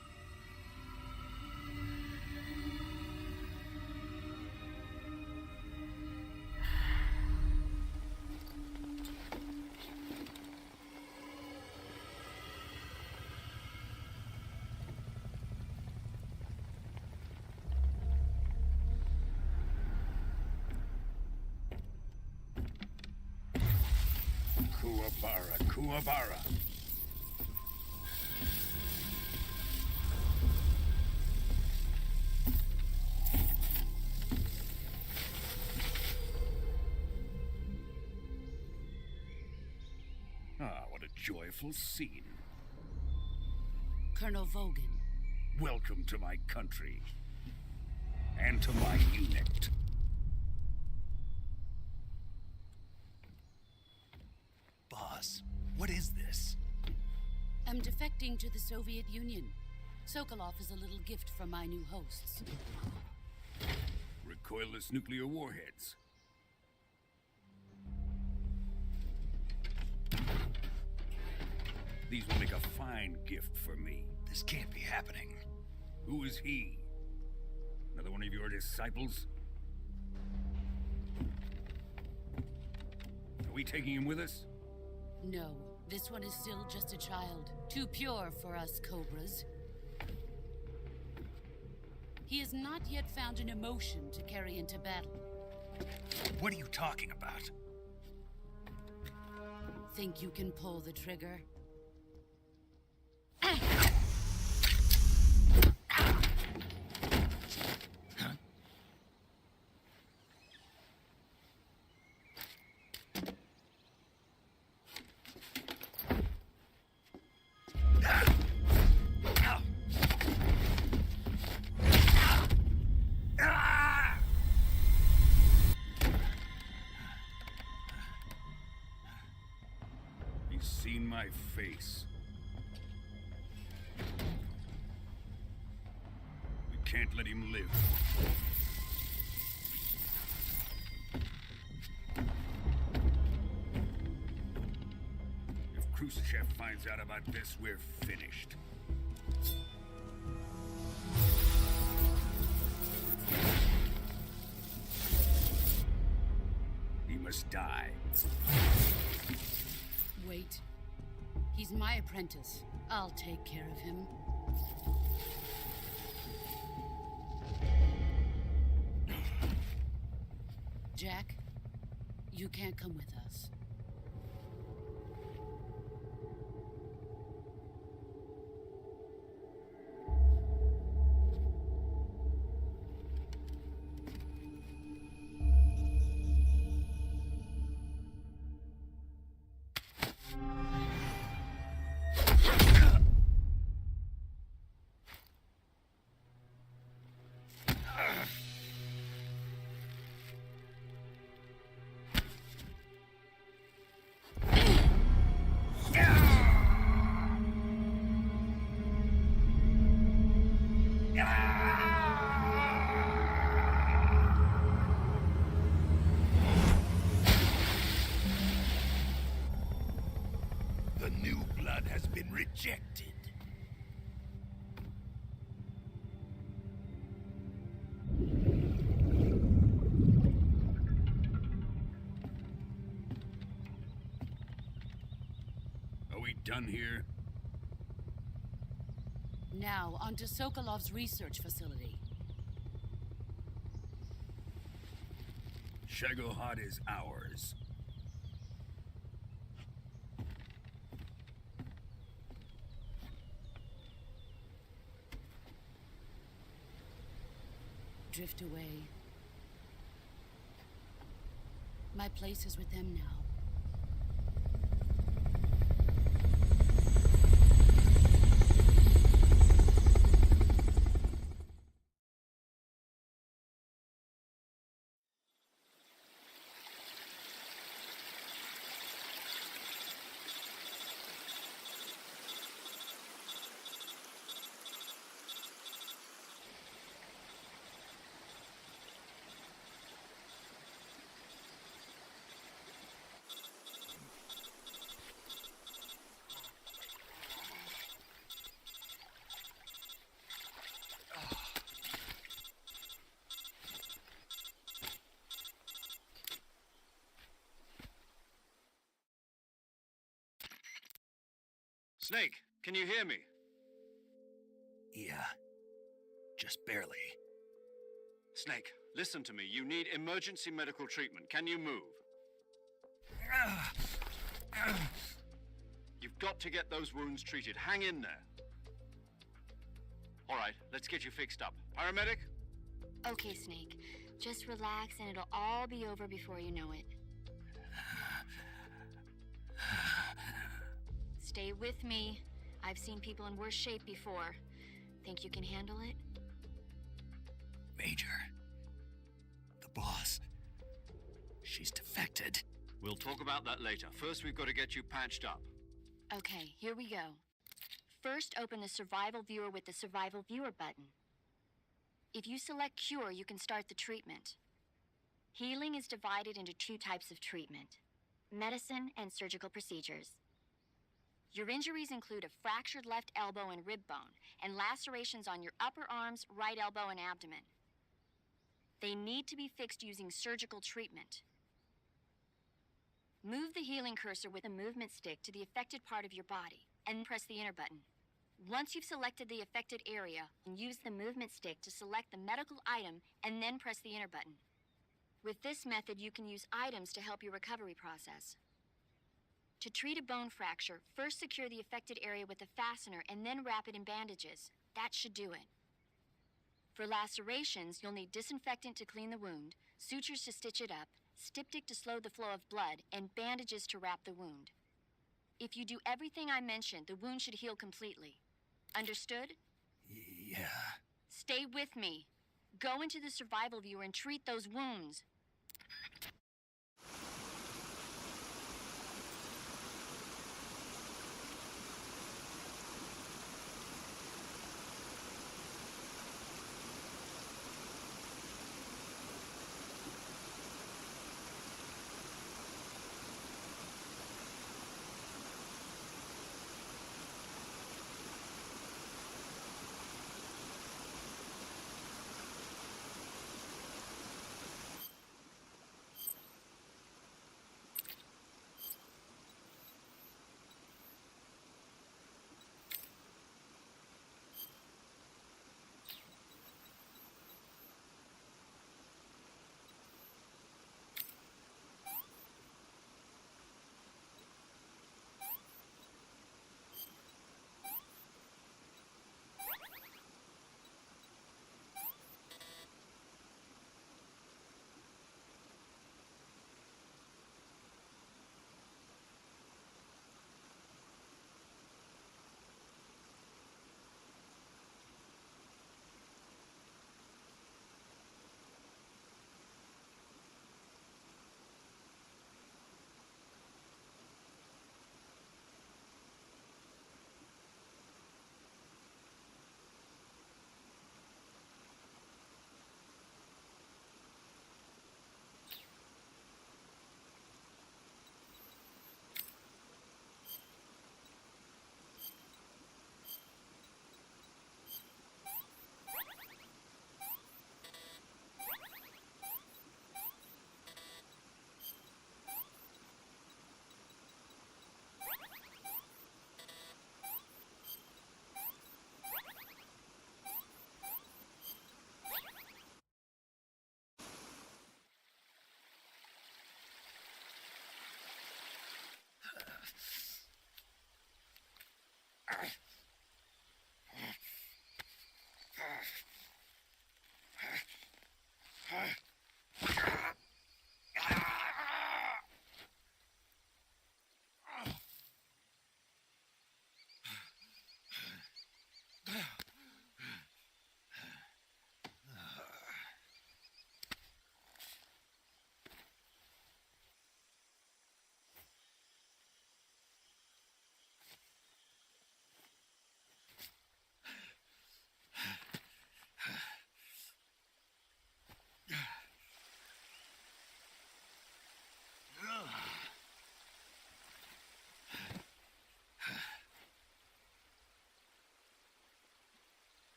Kuwabara. Ah, what a joyful scene. Colonel Vogan. Welcome to my country. And to my unit. Boss, what is this? I'm defecting to the Soviet Union. Sokolov is a little gift from my new hosts. Recoilless nuclear warheads. These will make a fine gift for me. This can't be happening. Who is he? Another one of your disciples? Are we taking him with us? No, this one is still just a child. Too pure for us Cobras. He has not yet found an emotion to carry into battle. What are you talking about? Think you can pull the trigger? He's seen my face. We can't let him live. If Khrushchev finds out about this, we're finished. He must die. Wait. He's my apprentice. I'll take care of him. Jack, you can't come with us. The new blood has been rejected. Are we done here? Now, on to Sokolov's research facility. Shagohod is ours. Drift away. My place is with them now. Snake, can you hear me? Yeah. Just barely. Snake, listen to me. You need emergency medical treatment. Can you move? You've got to get those wounds treated. Hang in there. All right, let's get you fixed up. Paramedic? Okay, Snake. Just relax and it'll all be over before you know it. Stay with me. I've seen people in worse shape before. Think you can handle it? Major. The boss. She's defected. We'll talk about that later. First, we've got to get you patched up. Okay, here we go. First, open the Survival Viewer with the Survival Viewer button. If you select Cure, you can start the treatment. Healing is divided into two types of treatment: medicine and surgical procedures. Your injuries include a fractured left elbow and rib bone, and lacerations on your upper arms, right elbow, and abdomen. They need to be fixed using surgical treatment. Move the healing cursor with a movement stick to the affected part of your body, and press the enter button. Once you've selected the affected area, use the movement stick to select the medical item, and then press the enter button. With this method, you can use items to help your recovery process. To treat a bone fracture, first secure the affected area with a fastener and then wrap it in bandages. That should do it. For lacerations, you'll need disinfectant to clean the wound, sutures to stitch it up, styptic to slow the flow of blood, and bandages to wrap the wound. If you do everything I mentioned, the wound should heal completely. Understood? Yeah. Stay with me. Go into the survival viewer and treat those wounds.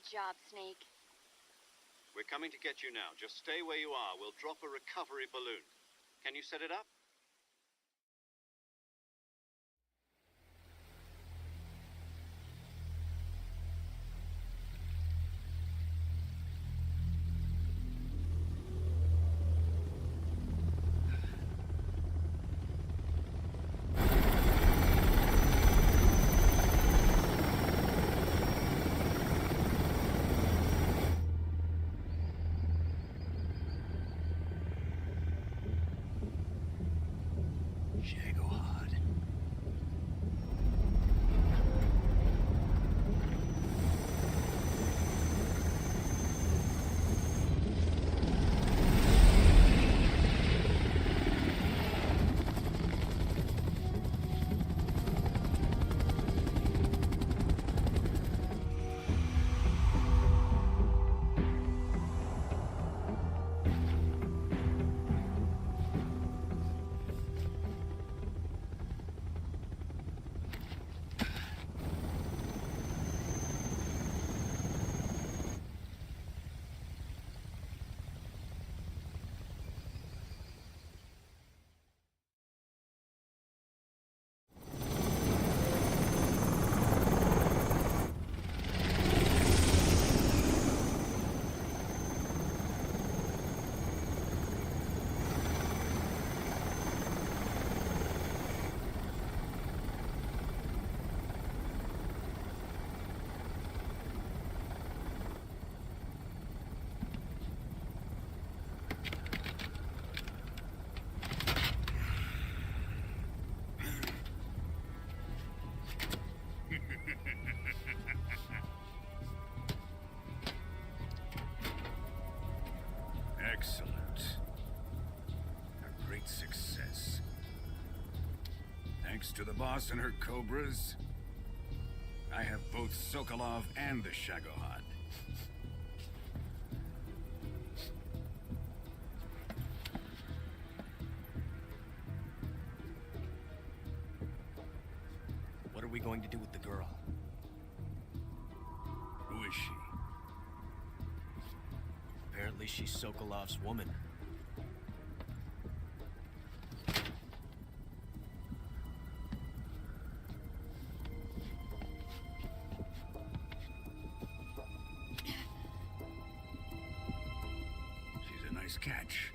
Good job, Snake. We're coming to get you now. Just stay where you are. We'll drop a recovery balloon. Can you set it up? Excellent. A great success. Thanks to the boss and her cobras, I have both Sokolov and the Shagohod. What are we going to do with the girl? Who is she? Apparently she's Sokolov's woman. She's a nice catch.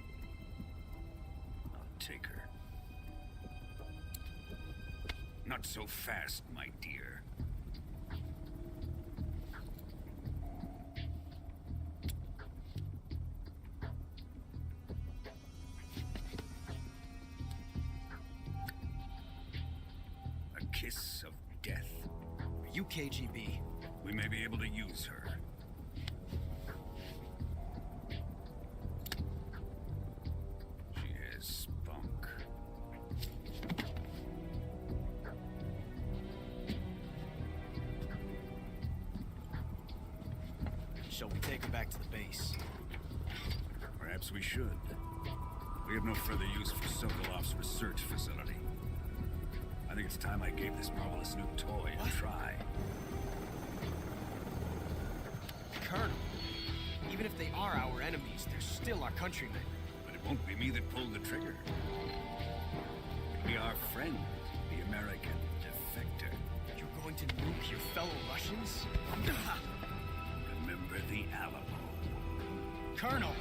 I'll take her. Not so fast, my dear. A kiss of death. Are you KGB? We may be able to use her. She has spunk. Shall we take her back to the base? Perhaps we should. We have no further use for Sokolov's research facility. I think it's time I gave this marvelous new toy a try. Colonel, even if they are our enemies, they're still our countrymen. But it won't be me that pulled the trigger. It'll be our friend, the American defector. You're going to nuke your fellow Russians? Remember the Alamo. Colonel!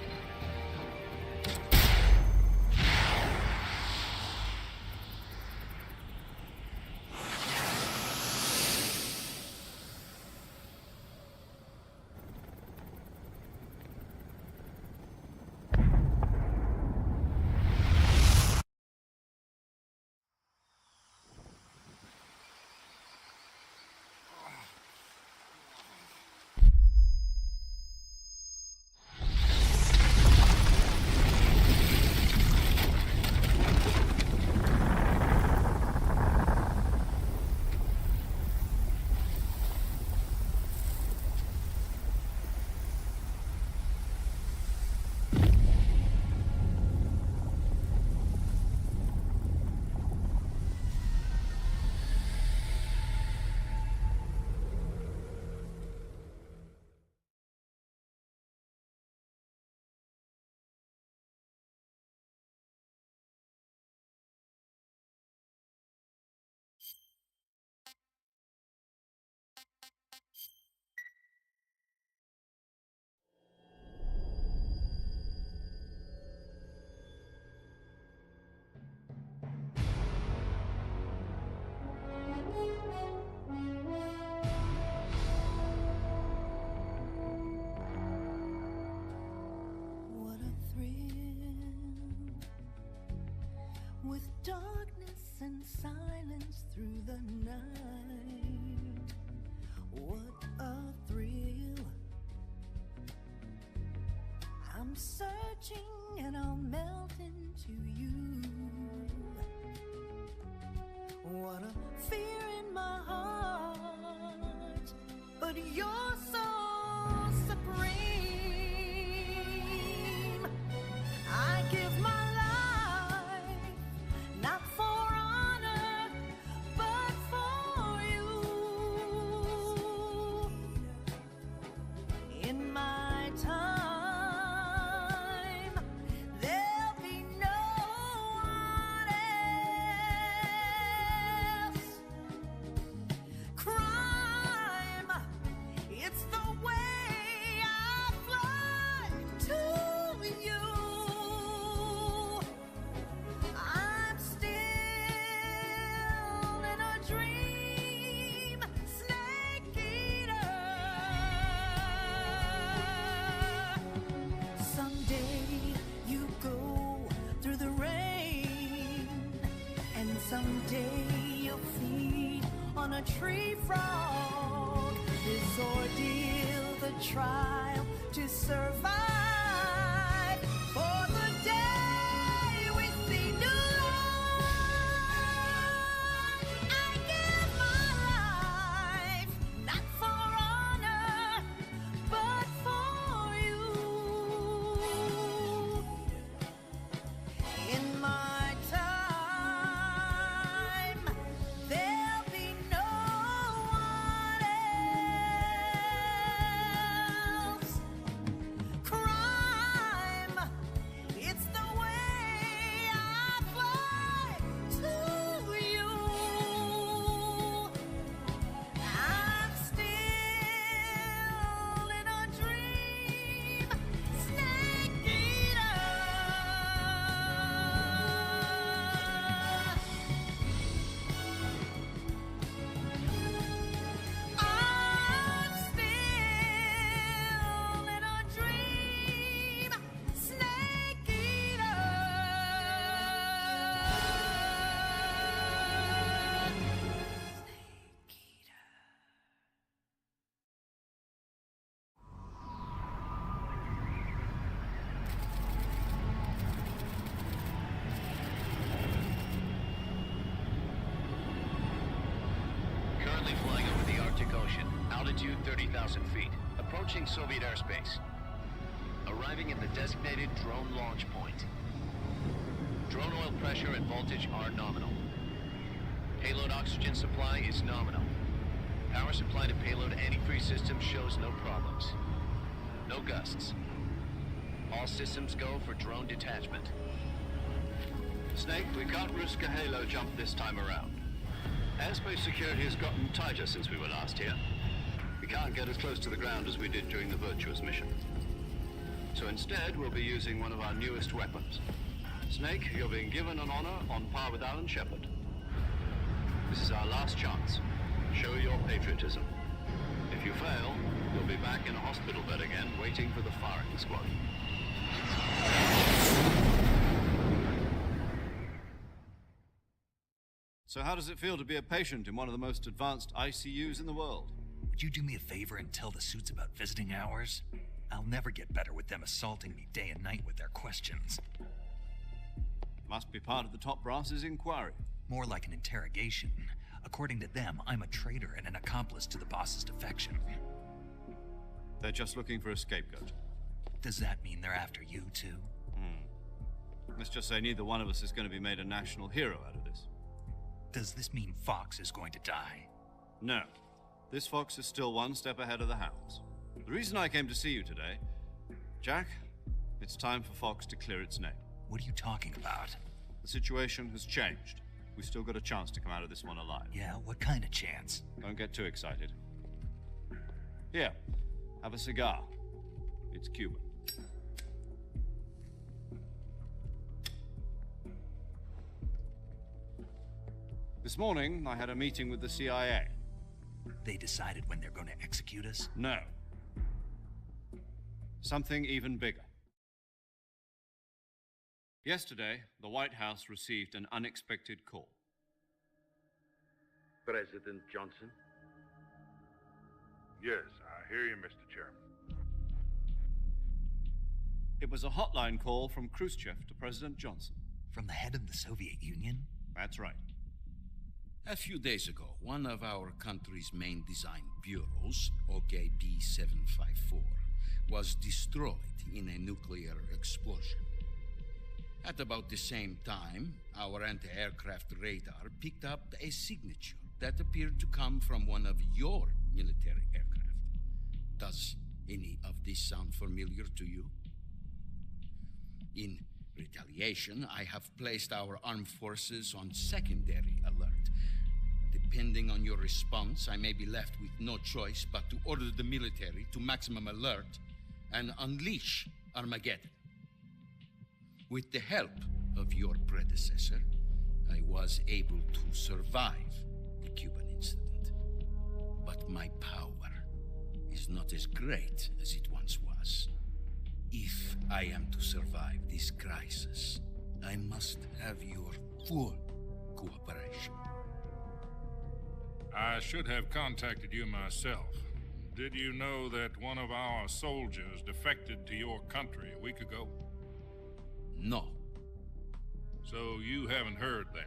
touching and I'll melt into you. What a fear in my heart, but you're so supreme. I give my life, not for honor, but for you. In my time, there'll be no one else. Crime, it's the way I fly to you. I'm still in a dream, snake eater. Someday you go through the rain, and someday you'll feed on a tree frog. This ordeal, the trial to survive for the day we see new light. I give my life, not for honor, but for you. In my time, there'll be no one else. Crime, it's the way I fly to you. I'm still in a dream, snake eater. I'm still in a dream, snake eater. Currently flying over the Arctic Ocean, altitude 30,000 feet, approaching Soviet airspace. Arriving at the designated drone launch point. Drone oil pressure and voltage are nominal. Payload oxygen supply is nominal. Power supply to payload antifreeze system shows no problems. No gusts. All systems go for drone detachment. Snake, we can't risk a halo jump this time around. Airspace security has gotten tighter since we were last here. We can't get as close to the ground as we did during the Virtuous mission. So instead, we'll be using one of our newest weapons. Snake, you're being given an honor on par with Alan Shepard. This is our last chance. Show your patriotism. If you fail, you'll be back in a hospital bed again, waiting for the firing squad. So how does it feel to be a patient in one of the most advanced ICUs in the world? Would you do me a favor and tell the suits about visiting hours? I'll never get better with them assaulting me day and night with their questions. Must be part of the top brass's inquiry. More like an interrogation. According to them, I'm a traitor and an accomplice to the boss's defection. They're just looking for a scapegoat. Does that mean they're after you too? Let's just say neither one of us is going to be made a national hero out of this. Does this mean Fox is going to die? No. This fox is still one step ahead of the hounds. The reason I came to see you today, Jack, it's time for Fox to clear its name. What are you talking about? The situation has changed. We've still got a chance to come out of this one alive. Yeah, what kind of chance? Don't get too excited. Here, have a cigar. It's Cuban. This morning, I had a meeting with the CIA. They decided when they're going to execute us? No. Something even bigger. Yesterday, the White House received an unexpected call. President Johnson? Yes, I hear you, Mr. Chairman. It was a hotline call from Khrushchev to President Johnson. From the head of the Soviet Union? That's right. A few days ago, one of our country's main design bureaus, OKB 754, was destroyed in a nuclear explosion. At about the same time, our anti-aircraft radar picked up a signature that appeared to come from one of your military aircraft. Does any of this sound familiar to you? In retaliation, I have placed our armed forces on secondary alert. Depending on your response, I may be left with no choice but to order the military to maximum alert and unleash Armageddon. With the help of your predecessor, I was able to survive the Cuban incident. But my power is not as great as it once was. If I am to survive this crisis, I must have your full cooperation. I should have contacted you myself. Did you know that one of our soldiers defected to your country a week ago? No. So you haven't heard then.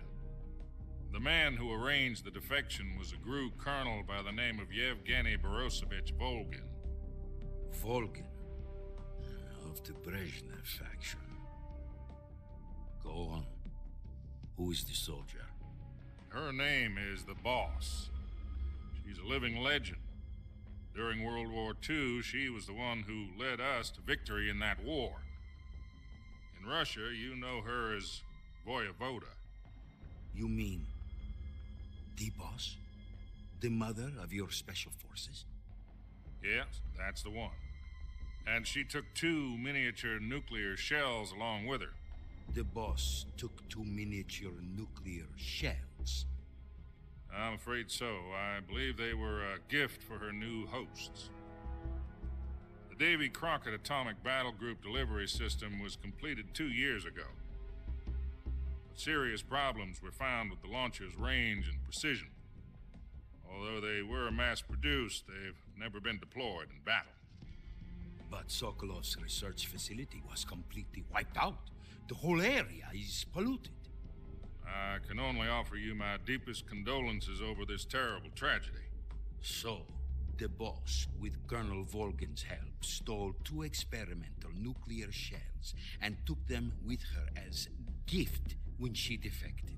The man who arranged the defection was a GRU colonel by the name of Yevgeny Borisovich Volgin. Volgin? Of the Brezhnev faction. Go on. Who is the soldier? Her name is the Boss. She's a living legend. During World War II, she was the one who led us to victory in that war. In Russia, you know her as Voyevoda. You mean the Boss? The mother of your special forces? Yes, that's the one. And she took 2 miniature nuclear shells along with her. The Boss took 2 miniature nuclear shells? I'm afraid so. I believe they were a gift for her new hosts. The Davy Crockett Atomic Battle Group delivery system was completed 2 years ago. But serious problems were found with the launcher's range and precision. Although they were mass-produced, they've never been deployed in battle. But Sokolov's research facility was completely wiped out. The whole area is polluted. I can only offer you my deepest condolences over this terrible tragedy. So, the Boss, with Colonel Volgin's help, stole 2 experimental nuclear shells and took them with her as gift when she defected.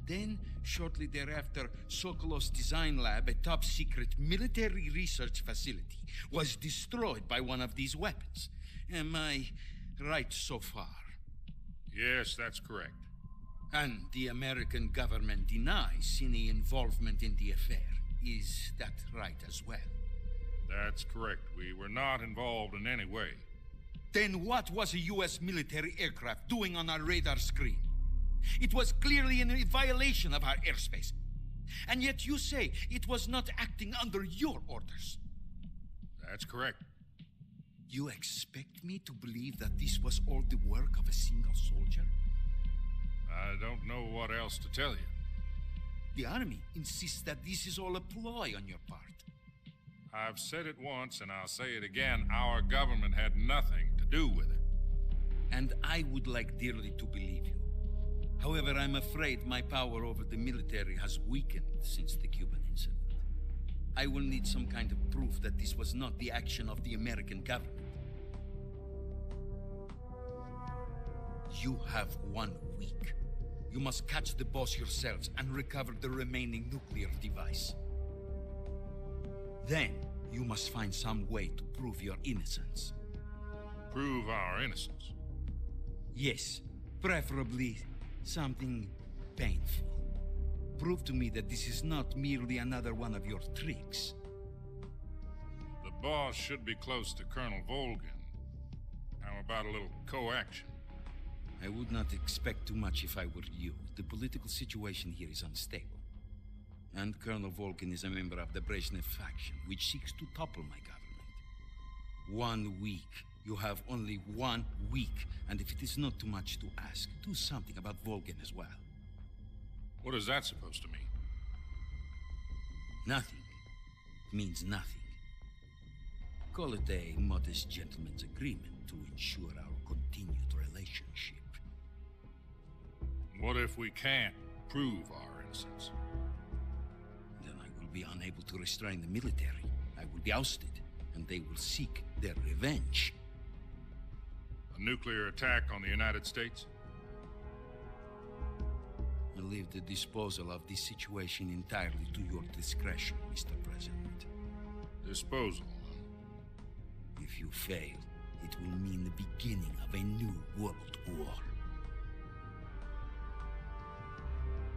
Then, shortly thereafter, Sokolov's design lab, a top-secret military research facility, was destroyed by one of these weapons. Am I right so far? Yes, that's correct. And the American government denies any involvement in the affair. Is that right as well? That's correct. We were not involved in any way. Then what was a U.S. military aircraft doing on our radar screen? It was clearly in a violation of our airspace. And yet you say it was not acting under your orders. That's correct. You expect me to believe that this was all the work of a single soldier? I don't know what else to tell you. The army insists that this is all a ploy on your part. I've said it once and I'll say it again. Our government had nothing to do with it. And I would like dearly to believe you. However, I'm afraid my power over the military has weakened since the Cuban incident. I will need some kind of proof that this was not the action of the American government. You have 1 week. You must catch the Boss yourselves and recover the remaining nuclear device. Then, you must find some way to prove your innocence. Prove our innocence? Yes, preferably something painful. Prove to me that this is not merely another one of your tricks. The Boss should be close to Colonel Volgin. How about a little co-action? I would not expect too much if I were you. The political situation here is unstable. And Colonel Volgin is a member of the Brezhnev faction, which seeks to topple my government. 1 week. You have only 1 week, and if it is not too much to ask, do something about Volgin as well. What is that supposed to mean? Nothing. It means nothing. Call it a modest gentleman's agreement to ensure our continued relationship. What if we can't prove our innocence? Then I will be unable to restrain the military. I will be ousted, and they will seek their revenge. A nuclear attack on the United States? I leave the disposal of this situation entirely to your discretion, Mr. President. Disposal? If you fail, it will mean the beginning of a new world war.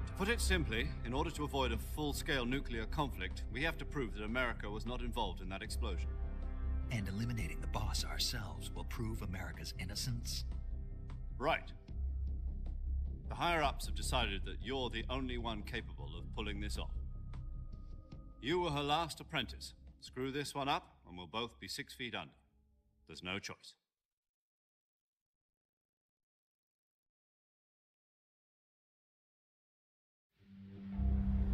To put it simply, in order to avoid a full-scale nuclear conflict, we have to prove that America was not involved in that explosion. And eliminating the boss ourselves will prove America's innocence? Right. The higher-ups have decided that you're the only one capable of pulling this off. You were her last apprentice. Screw this one up, and we'll both be 6 feet under. There's no choice.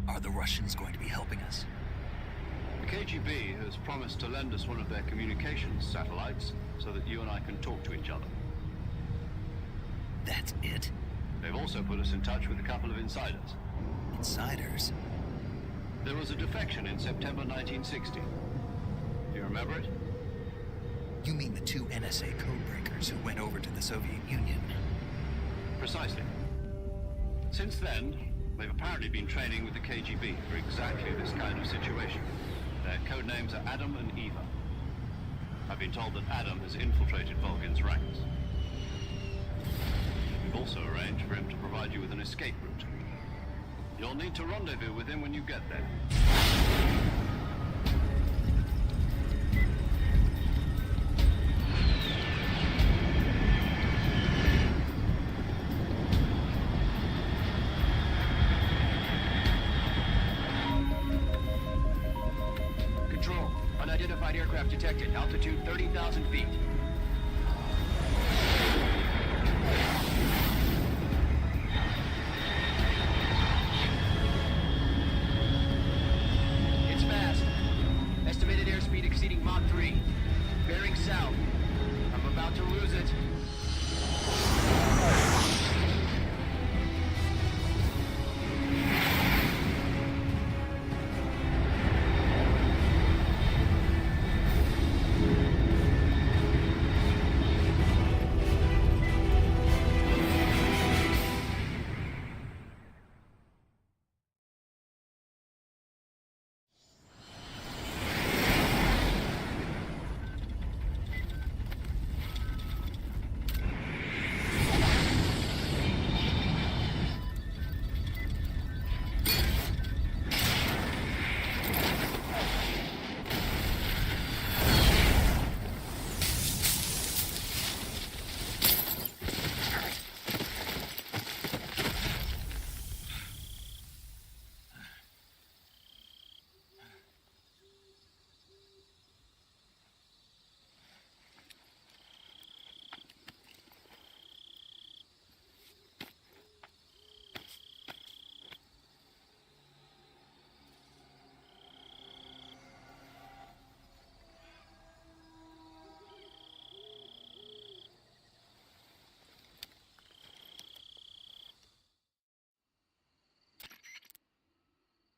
Are the Russians going to be helping us? The KGB has promised to lend us one of their communications satellites so that you and I can talk to each other. That's it? They've also put us in touch with a couple of insiders. Insiders? There was a defection in September 1960. Do you remember it? You mean the 2 NSA codebreakers who went over to the Soviet Union? Precisely. Since then, they've apparently been training with the KGB for exactly this kind of situation. Their code names are Adam and Eva. I've been told that Adam has infiltrated Volgin's ranks. We've also arranged for him to provide you with an escape route. You'll need to rendezvous with him when you get there. Control, unidentified aircraft detected. Altitude 30,000 feet. It's fast. Estimated airspeed exceeding Mach 3. Bearing south. I'm about to lose it.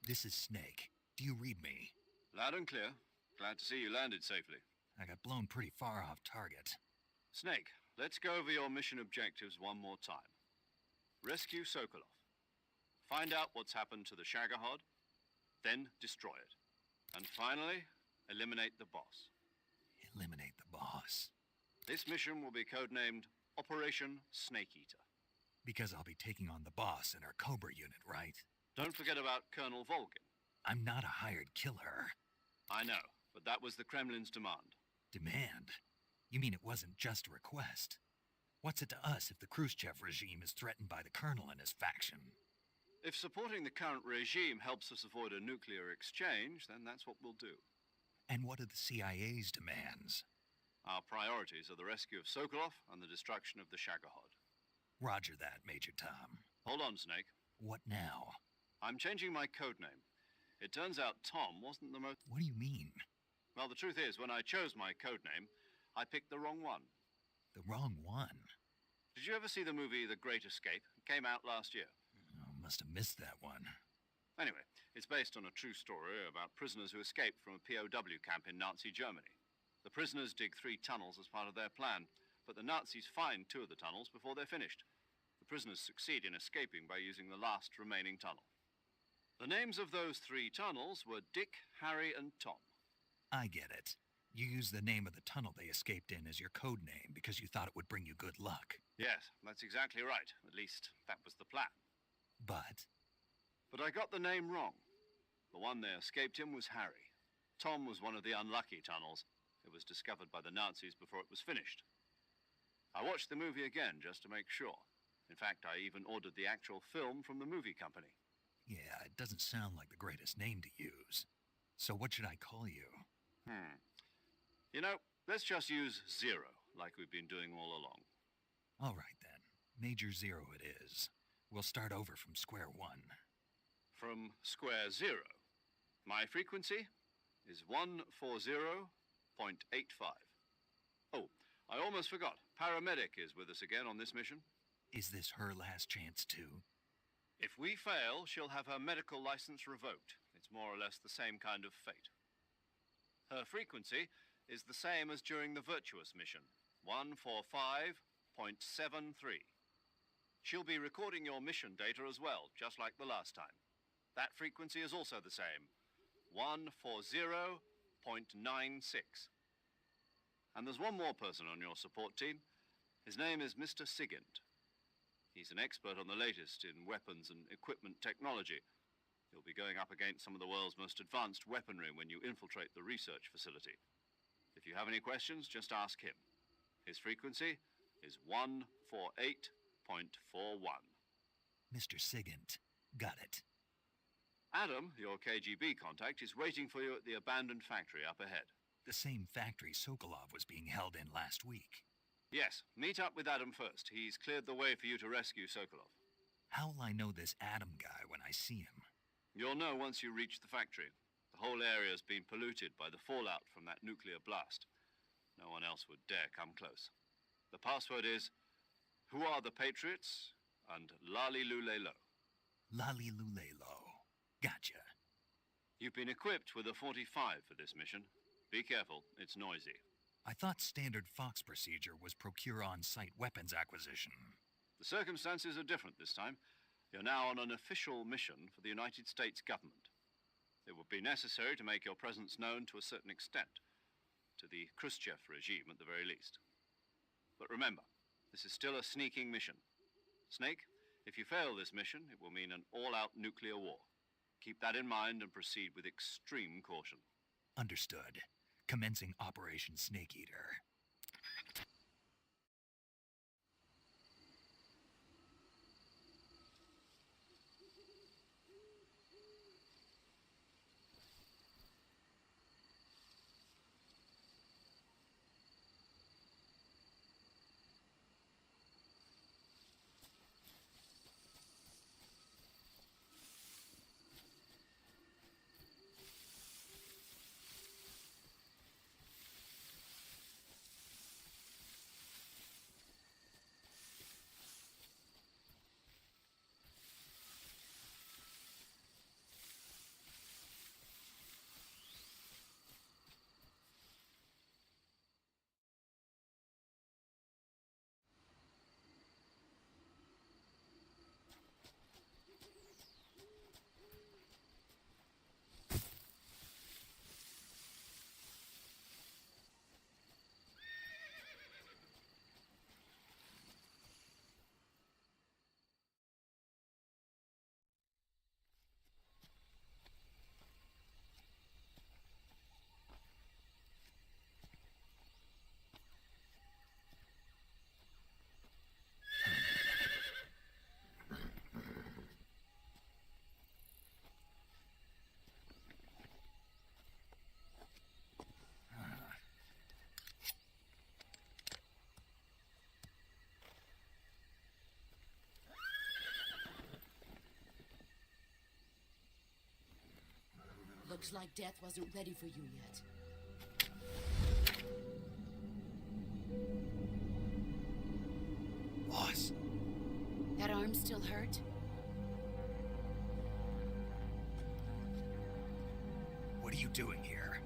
This is Snake. Do you read me? Loud and clear. Glad to see you landed safely. I got blown pretty far off target. Snake, let's go over your mission objectives one more time. Rescue Sokolov. Find out what's happened to the Shagohod, then destroy it. And finally, eliminate the boss. Eliminate the boss? This mission will be codenamed Operation Snake Eater. Because I'll be taking on the boss in our Cobra unit, right? Don't forget about Colonel Volgin. I'm not a hired killer. I know, but that was the Kremlin's demand. Demand? You mean it wasn't just a request? What's it to us if the Khrushchev regime is threatened by the Colonel and his faction? If supporting the current regime helps us avoid a nuclear exchange, then that's what we'll do. And what are the CIA's demands? Our priorities are the rescue of Sokolov and the destruction of the Shagohod. Roger that, Major Tom. Hold on, Snake. What now? I'm changing my codename. It turns out Tom wasn't the most... What do you mean? Well, the truth is, when I chose my codename, I picked the wrong one. The wrong one. Did you ever see the movie The Great Escape? It came out last year. Oh, must have missed that one. Anyway, it's based on a true story about prisoners who escaped from a POW camp in Nazi Germany. The prisoners dig 3 tunnels as part of their plan, but the Nazis find 2 of the tunnels before they're finished. The prisoners succeed in escaping by using the last remaining tunnel. The names of those 3 tunnels were Dick, Harry, and Tom. I get it. You used the name of the tunnel they escaped in as your code name because you thought it would bring you good luck. Yes, that's exactly right. At least, that was the plan. But I got the name wrong. The one they escaped in was Harry. Tom was one of the unlucky tunnels. It was discovered by the Nazis before it was finished. I watched the movie again just to make sure. In fact, I even ordered the actual film from the movie company. yeah, it doesn't sound like the greatest name to use. So what should I call you? You know, let's just use Zero, like we've been doing all along. All right then. Major Zero it is. We'll start over from square one. From square 0. My frequency is 140.85. Oh, I almost forgot. Paramedic is with us again on this mission. Is this her last chance too? If we fail, she'll have her medical license revoked. It's more or less the same kind of fate. Her frequency is the same as during the Virtuous mission, 145.73. She'll be recording your mission data as well, just like the last time. That frequency is also the same, 140.96. And there's one more person on your support team. His name is Mr. Sigint. He's an expert on the latest in weapons and equipment technology. You'll be going up against some of the world's most advanced weaponry when you infiltrate the research facility. If you have any questions, just ask him. His frequency is 148.41. Mr. Sigint. Got it. Adam, your KGB contact, is waiting for you at the abandoned factory up ahead. The same factory Sokolov was being held in last week. Yes, meet up with Adam first. He's cleared the way for you to rescue Sokolov. How'll I know this Adam guy when I see him? You'll know once you reach the factory. The whole area's been polluted by the fallout from that nuclear blast. No one else would dare come close. The password is, "Who are the Patriots?" and "Lali Lule Lo." Lali Lule Lo. Gotcha. You've been equipped with a 45 for this mission. Be careful, it's noisy. I thought standard Fox procedure was procure on-site weapons acquisition. The circumstances are different this time. You're now on an official mission for the United States government. It would be necessary to make your presence known to a certain extent, to the Khrushchev regime at the very least. But remember, this is still a sneaking mission. Snake, if you fail this mission, it will mean an all-out nuclear war. Keep that in mind and proceed with extreme caution. Understood. Commencing Operation Snake Eater. Looks like death wasn't ready for you yet. arm still hurt? What are you doing here?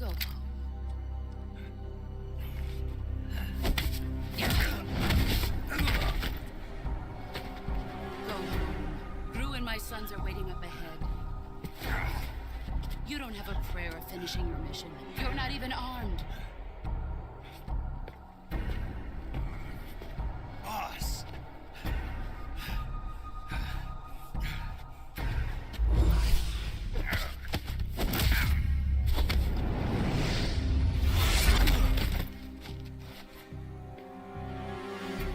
Go home. Go home. Gru and my sons are waiting up ahead. You don't have a prayer of finishing your mission. You're not even armed. Boss!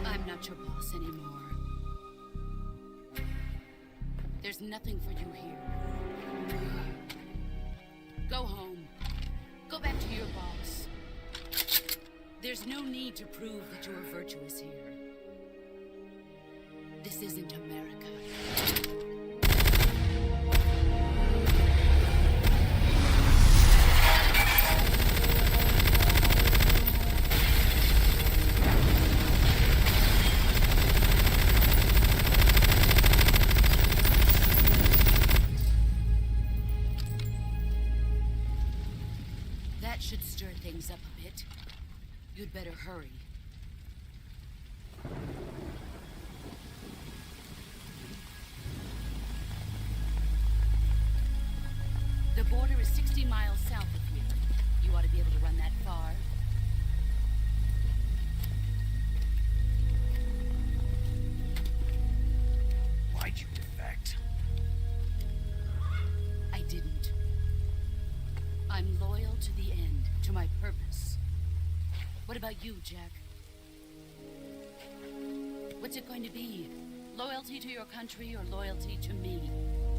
I'm not your boss anymore. There's nothing for you here. Go home. Go back to your boss. There's no need to prove that you are virtuous here. This isn't America. That should stir things up a bit. You'd better hurry. The border is 60 miles south of here. You ought to be able to run that far. Why'd you defect? I didn't. I'm loyal to the end, to my purpose. What about you, Jack? What's it going to be? Loyalty to your country or loyalty to me?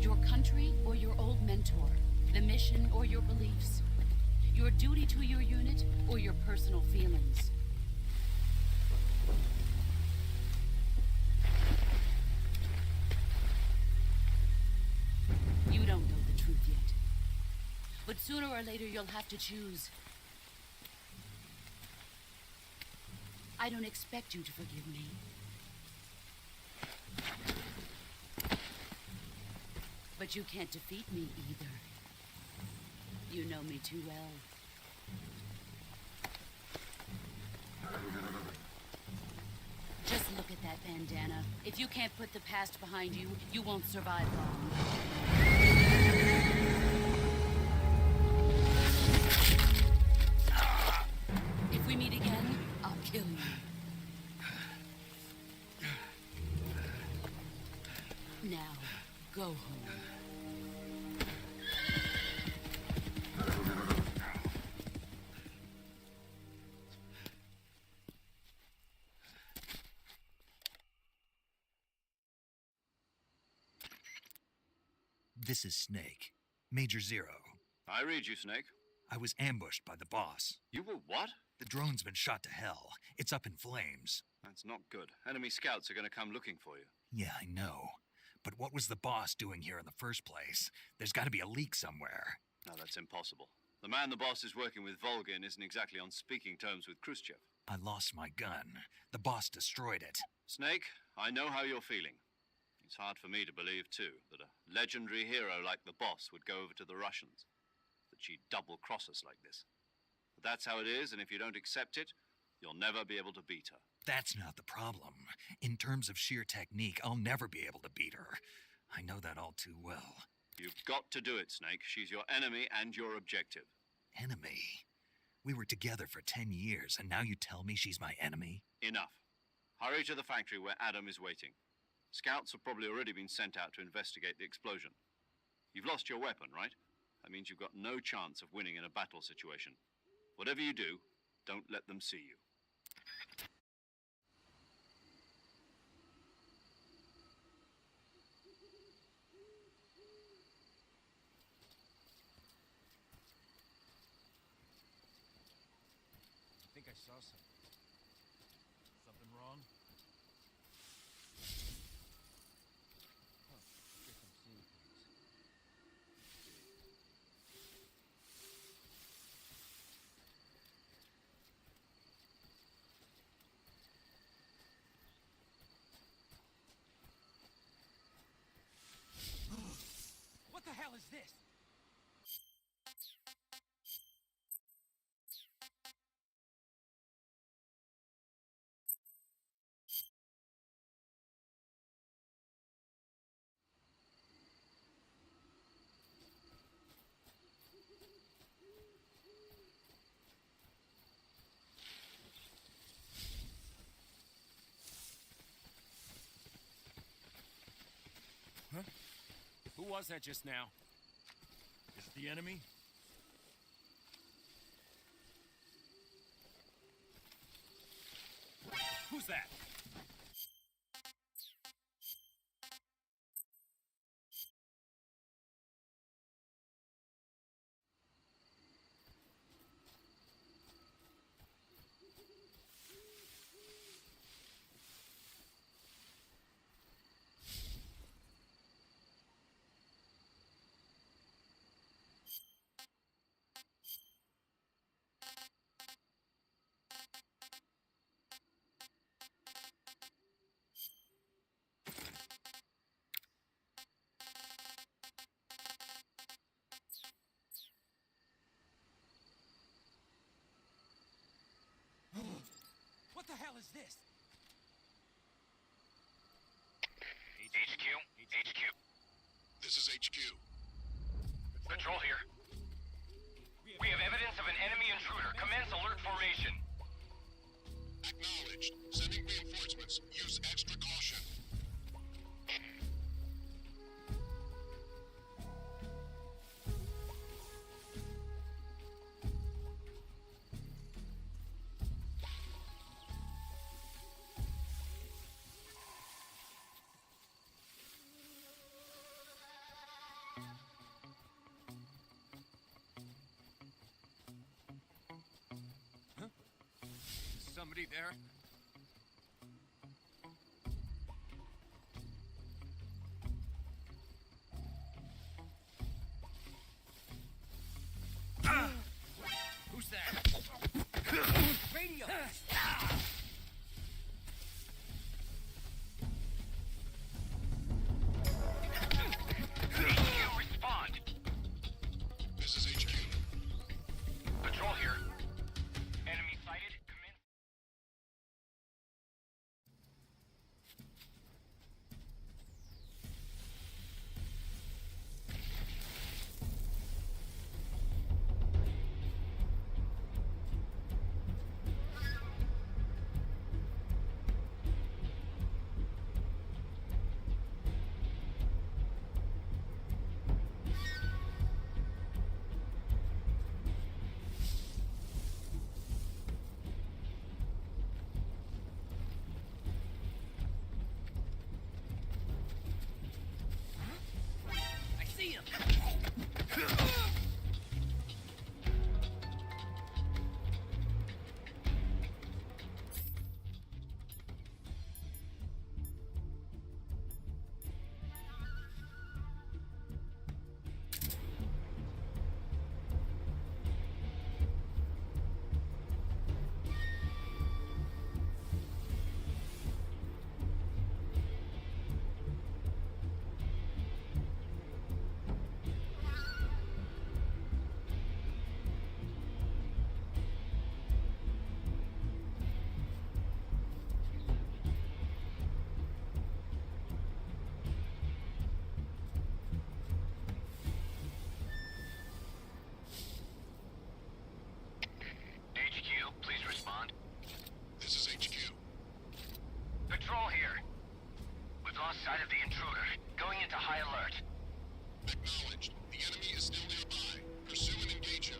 Your country or your old mentor? The mission or your beliefs? Your duty to your unit or your personal feelings? You don't know the truth yet. But sooner or later you'll have to choose. I don't expect you to forgive me. But you can't defeat me either. You know me too well. Just look at that bandana. If you can't put the past behind you, you won't survive long. If we meet again, I'll kill you. Now, go home. This is Snake. Major Zero. I read you, Snake. I was ambushed by the boss. You were what? The drone's been shot to hell. It's up in flames. That's not good. Enemy scouts are going to come looking for you. Yeah, I know. But what was the boss doing here in the first place? There's got to be a leak somewhere. No, that's impossible. The man the boss is working with, Volgin, isn't exactly on speaking terms with Khrushchev. I lost my gun. The boss destroyed it. Snake, I know how you're feeling. It's hard for me to believe, too, that a legendary hero like the boss would go over to the Russians. That she'd double-cross us like this. But that's how it is, and if you don't accept it, you'll never be able to beat her. That's not the problem. In terms of sheer technique, I'll never be able to beat her. I know that all too well. You've got to do it, Snake. She's your enemy and your objective. Enemy? We were together for 10 years, and now you tell me she's my enemy? Enough. Hurry to the factory where Adam is waiting. Scouts have probably already been sent out to investigate the explosion. You've lost your weapon, right? That means you've got no chance of winning in a battle situation. Whatever you do, don't let them see you. I think I saw something. this? Huh? Who was that just now? Is it the enemy? Who's that? What the hell is this? HQ? HQ. This is HQ. Patrol here. We have evidence of an enemy intruder. Commence alert formation. Acknowledged. Sending reinforcements. Use extra caution. Somebody there? Who's that? Radio! HQ, respond! This is HQ. Patrol here. Enemy sighted. Commence. I see him! HQ, please respond. This is HQ. Patrol here. We've lost sight of the intruder. Going into high alert. Acknowledged. The enemy is still nearby. Pursue and engage him.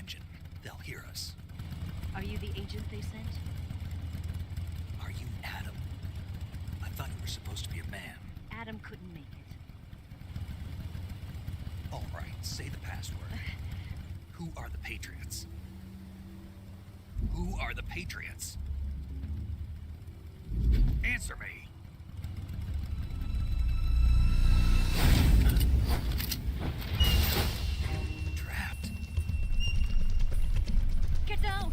engine. They'll hear us. Are you the agent they sent? Are you Adam? I thought you were supposed to be a man. Adam couldn't make it. All right, say the password. Who are the Patriots? Who are the Patriots? Answer me. Trapped. Get down!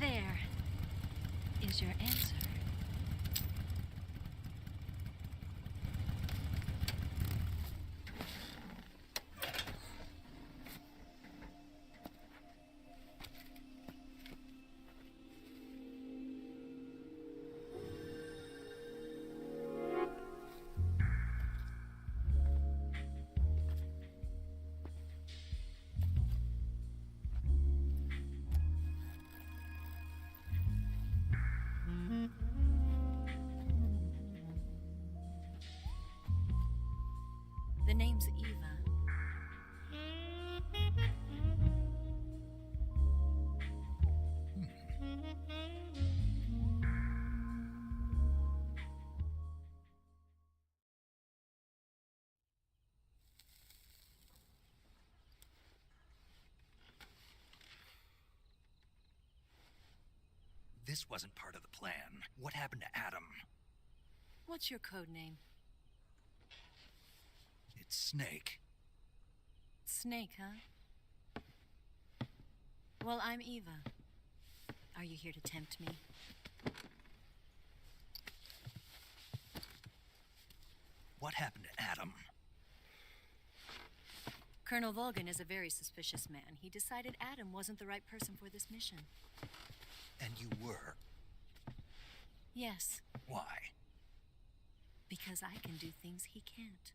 There is your answer. The name's Eva. This wasn't part of the plan. What happened to Adam? What's your code name? It's Snake. Snake, huh? Well, I'm Eva. Are you here to tempt me? What happened to Adam? Colonel Volgan is a very suspicious man. He decided Adam wasn't the right person for this mission. And you were? Yes. Why? Because I can do things he can't.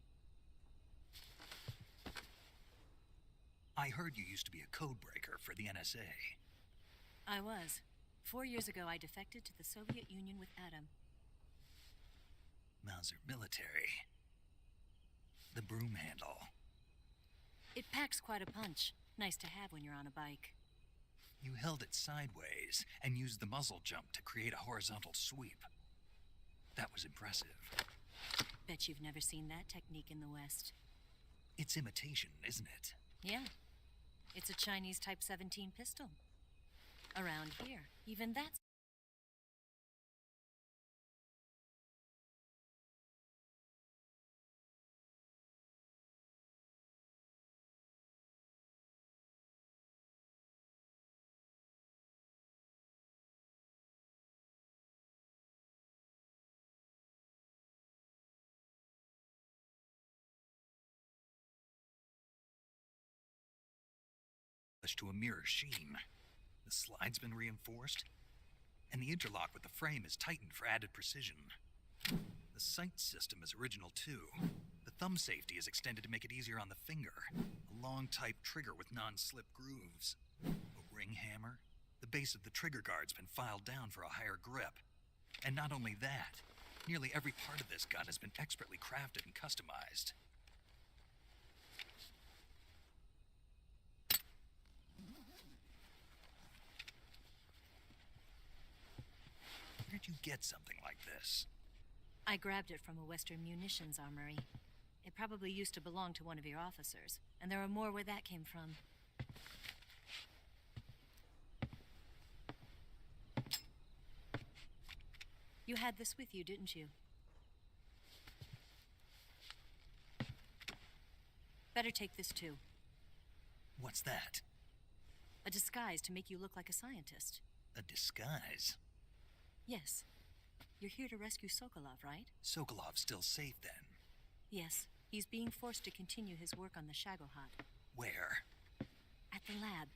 I heard you used to be a codebreaker for the NSA. I was. 4 years ago, I defected to the Soviet Union with Adam. Mauser military. The broom handle. It packs quite a punch. Nice to have when you're on a bike. You held it sideways and used the muzzle jump to create a horizontal sweep. That was impressive. Bet you've never seen that technique in the West. It's imitation, isn't it? Yeah. It's a Chinese Type 17 pistol. Around here, even that's... to a mirror sheen. The slide's been reinforced, and the interlock with the frame is tightened for added precision. The sight system is original too. The thumb safety is extended to make it easier on the finger. A long type trigger with non-slip grooves. A ring hammer. The base of the trigger guard's been filed down for a higher grip. And not only that, nearly every part of this gun has been expertly crafted and customized. Where'd you get something like this? I grabbed it from a Western munitions armory. It probably used to belong to one of your officers, and there are more where that came from. You had this with you, didn't you? Better take this too. What's that? A disguise to make you look like a scientist. A disguise? Yes. You're here to rescue Sokolov, right? Sokolov's still safe then? Yes. He's being forced to continue his work on the Shagohod. Where? At the lab.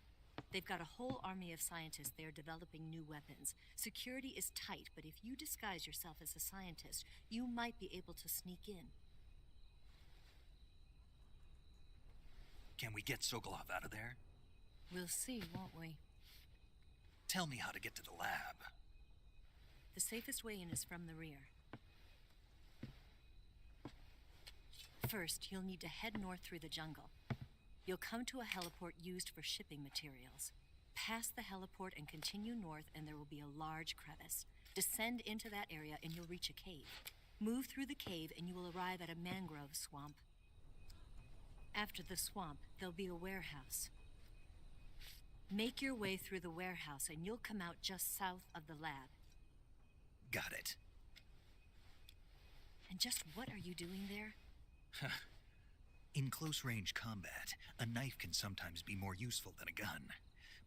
They've got a whole army of scientists there developing new weapons. Security is tight, but if you disguise yourself as a scientist, you might be able to sneak in. Can we get Sokolov out of there? We'll see, won't we? Tell me how to get to the lab. The safest way in is from the rear. First, you'll need to head north through the jungle. You'll come to a heliport used for shipping materials. Pass the heliport and continue north, and there will be a large crevice. Descend into that area and you'll reach a cave. Move through the cave and you will arrive at a mangrove swamp. After the swamp, there'll be a warehouse. Make your way through the warehouse and you'll come out just south of the lab. Got it. And just what are you doing there? In close-range combat, a knife can sometimes be more useful than a gun.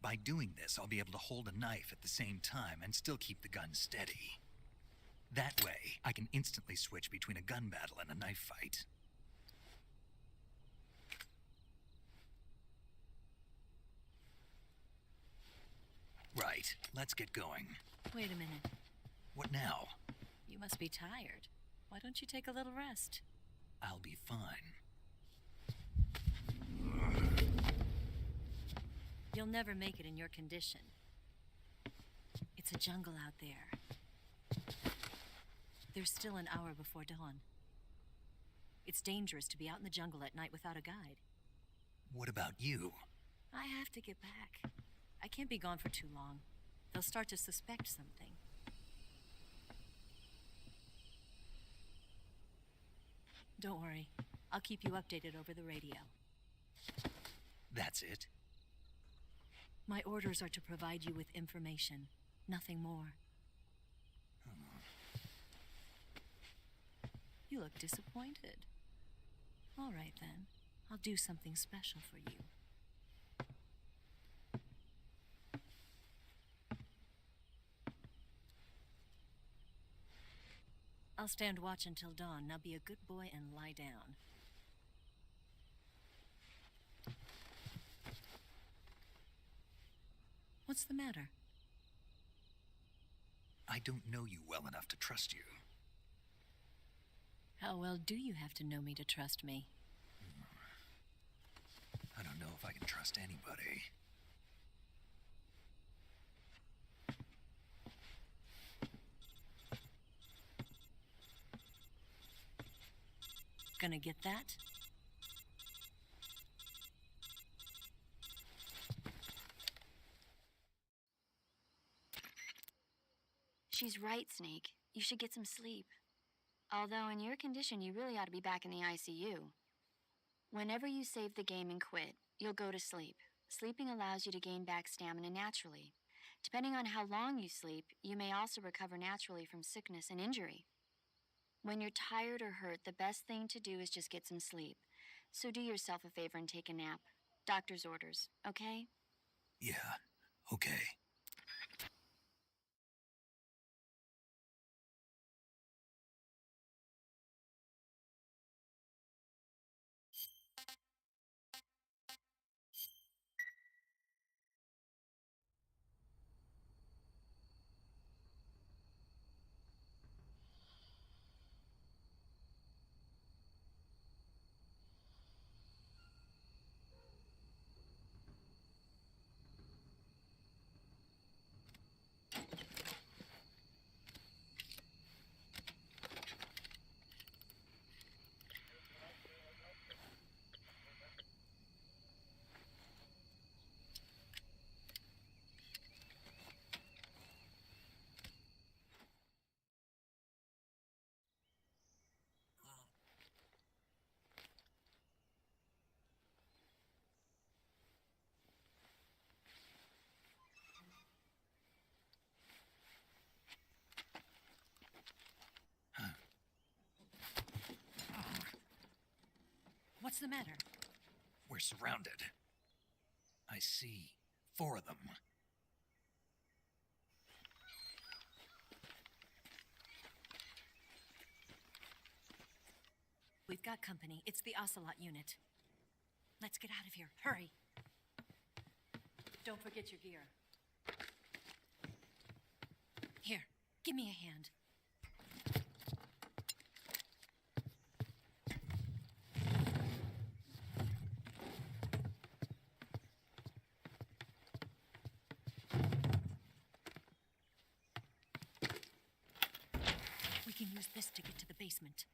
By doing this, I'll be able to hold a knife at the same time and still keep the gun steady. That way, I can instantly switch between a gun battle and a knife fight. Right, let's get going. Wait a minute. What now? You must be tired. Why don't you take a little rest? I'll be fine. You'll never make it in your condition. It's a jungle out there. There's still an hour before dawn. It's dangerous to be out in the jungle at night without a guide. What about you? I have to get back. I can't be gone for too long. They'll start to suspect something. Don't worry. I'll keep you updated over the radio. That's it? My orders are to provide you with information, nothing more. You look disappointed. All right then. I'll do something special for you. I'll stand watch until dawn. Now be a good boy and lie down. What's the matter? I don't know you well enough to trust you. How well do you have to know me to trust me? I don't know if I can trust anybody. Gonna get that? She's right, Snake. You should get some sleep. Although in your condition, you really ought to be back in the ICU. Whenever you save the game and quit, you'll go to sleep. Sleeping allows you to gain back stamina naturally. Depending on how long you sleep, you may also recover naturally from sickness and injury. When you're tired or hurt, the best thing to do is just get some sleep. So do yourself a favor and take a nap. Doctor's orders, okay? Yeah, okay. What's the matter? We're surrounded. I see 4 of them. We've got company. It's the Ocelot unit. Let's get out of here. Hurry. Don't forget your gear. Here, give me a hand. We can use this to get to the basement.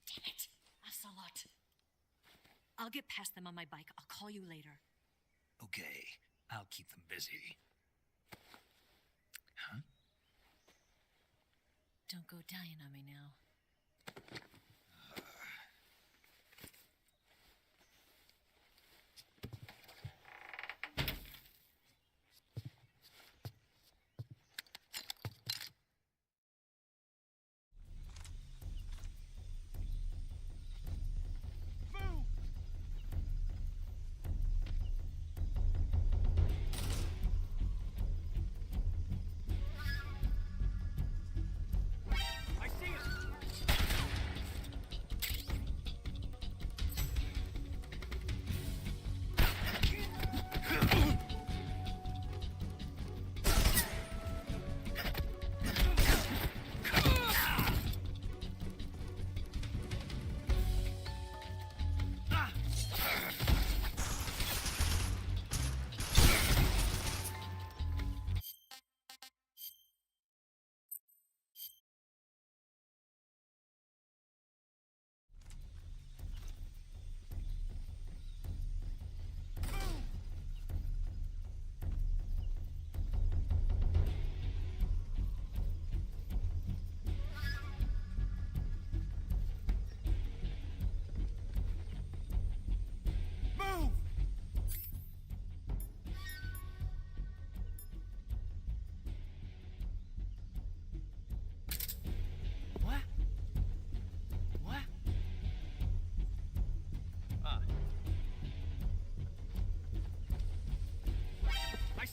Damn it, Ocelot. I'll get past them on my bike. I'll call you later. Okay, I'll keep them busy. Huh? Don't go dying on me now.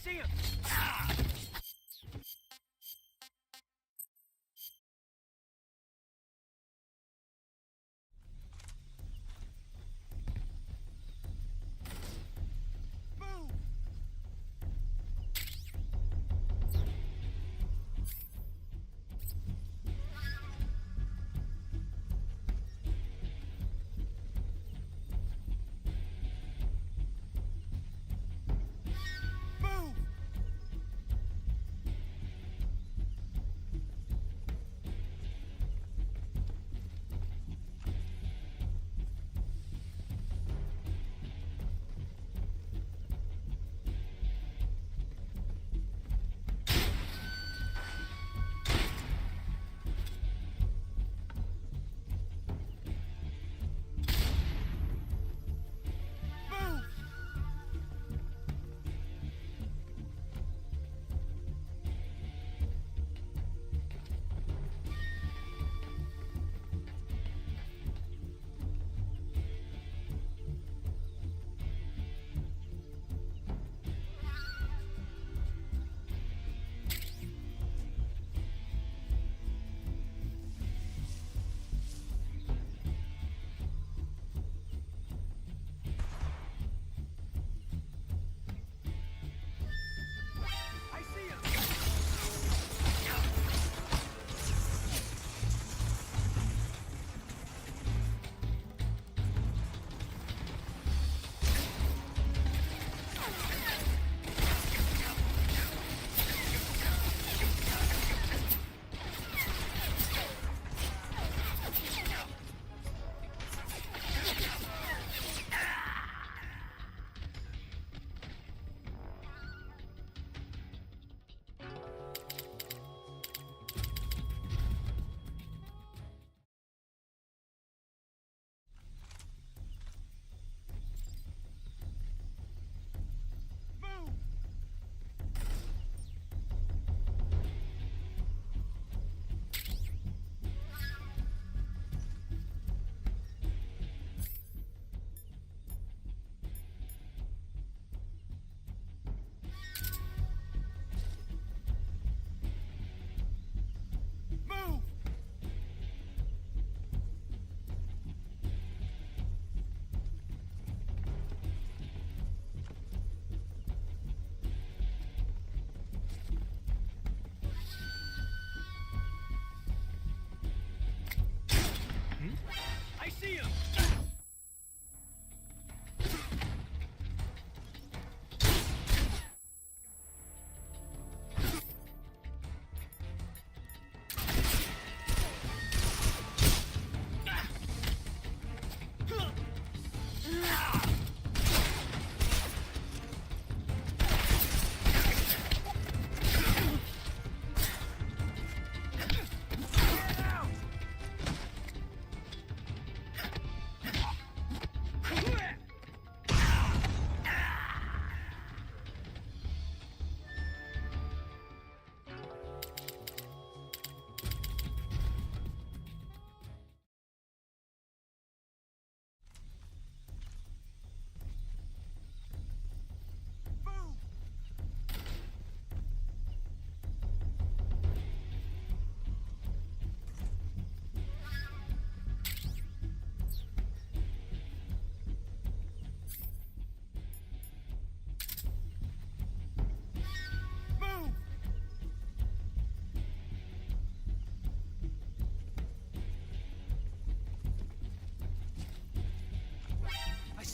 See him!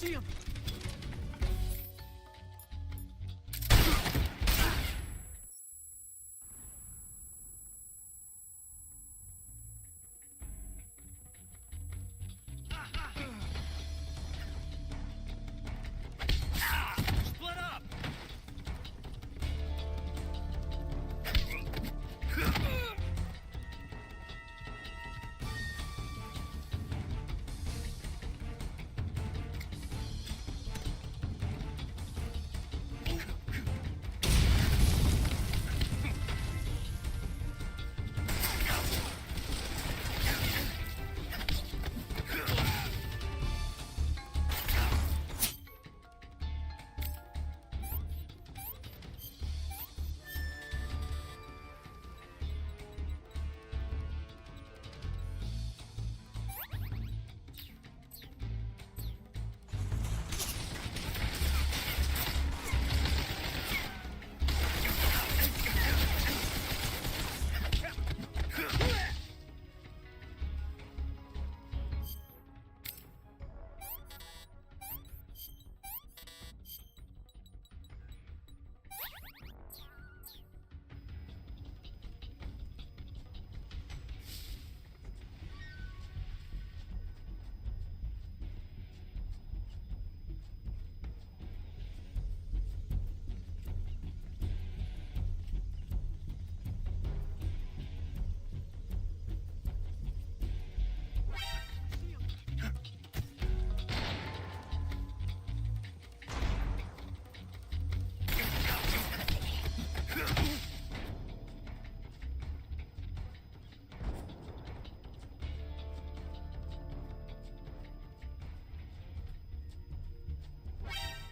see him! Split up!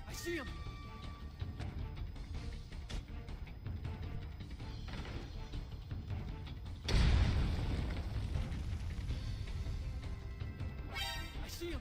I see him! I see him!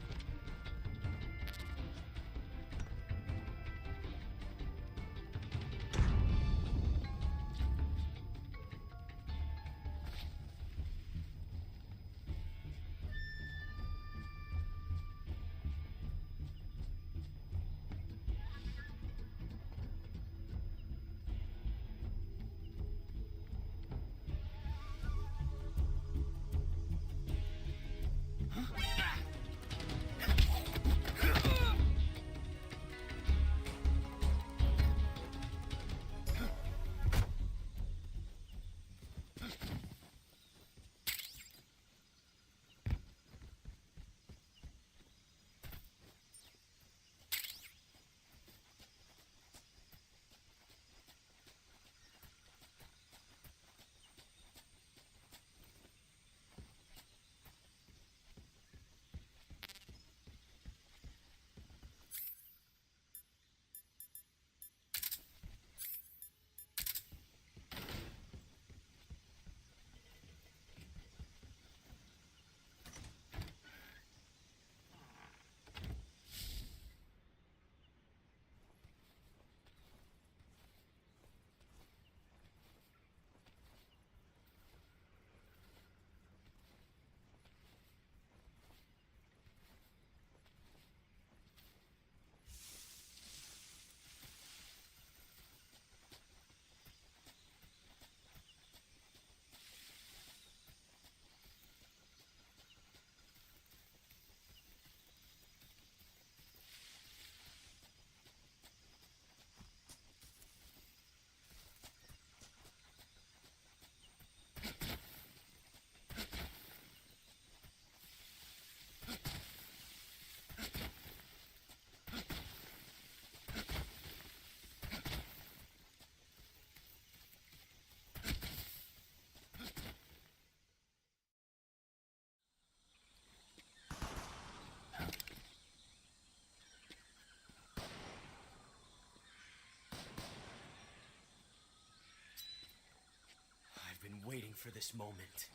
Been waiting for this moment.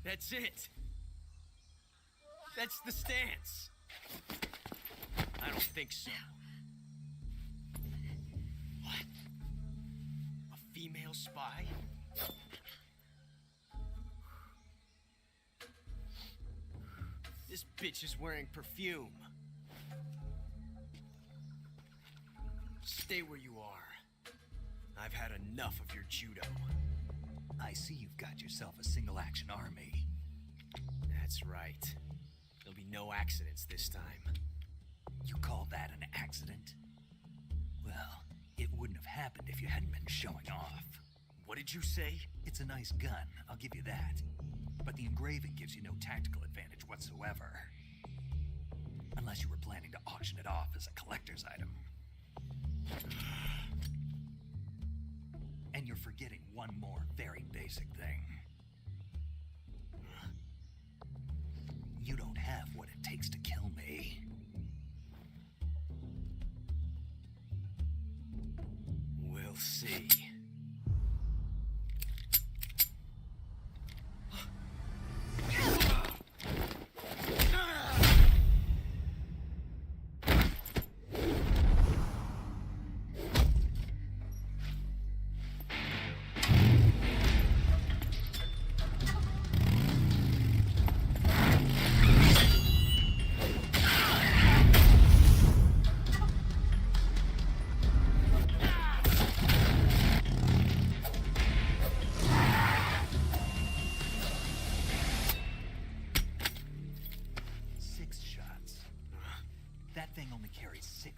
That's it. That's the stance. I don't think so. What? A female spy? This bitch is wearing perfume. Stay where you are. I've had enough of your judo. I see you've got yourself a single-action army. That's right. There'll be no accidents this time. You call that an accident? Well, it wouldn't have happened if you hadn't been showing off. What did you say? It's a nice gun, I'll give you that. But the engraving gives you no tactical advantage whatsoever. Unless you were planning to auction it off as a collector's item. And you're forgetting one more very basic thing. You don't have what it takes to kill me. We'll see.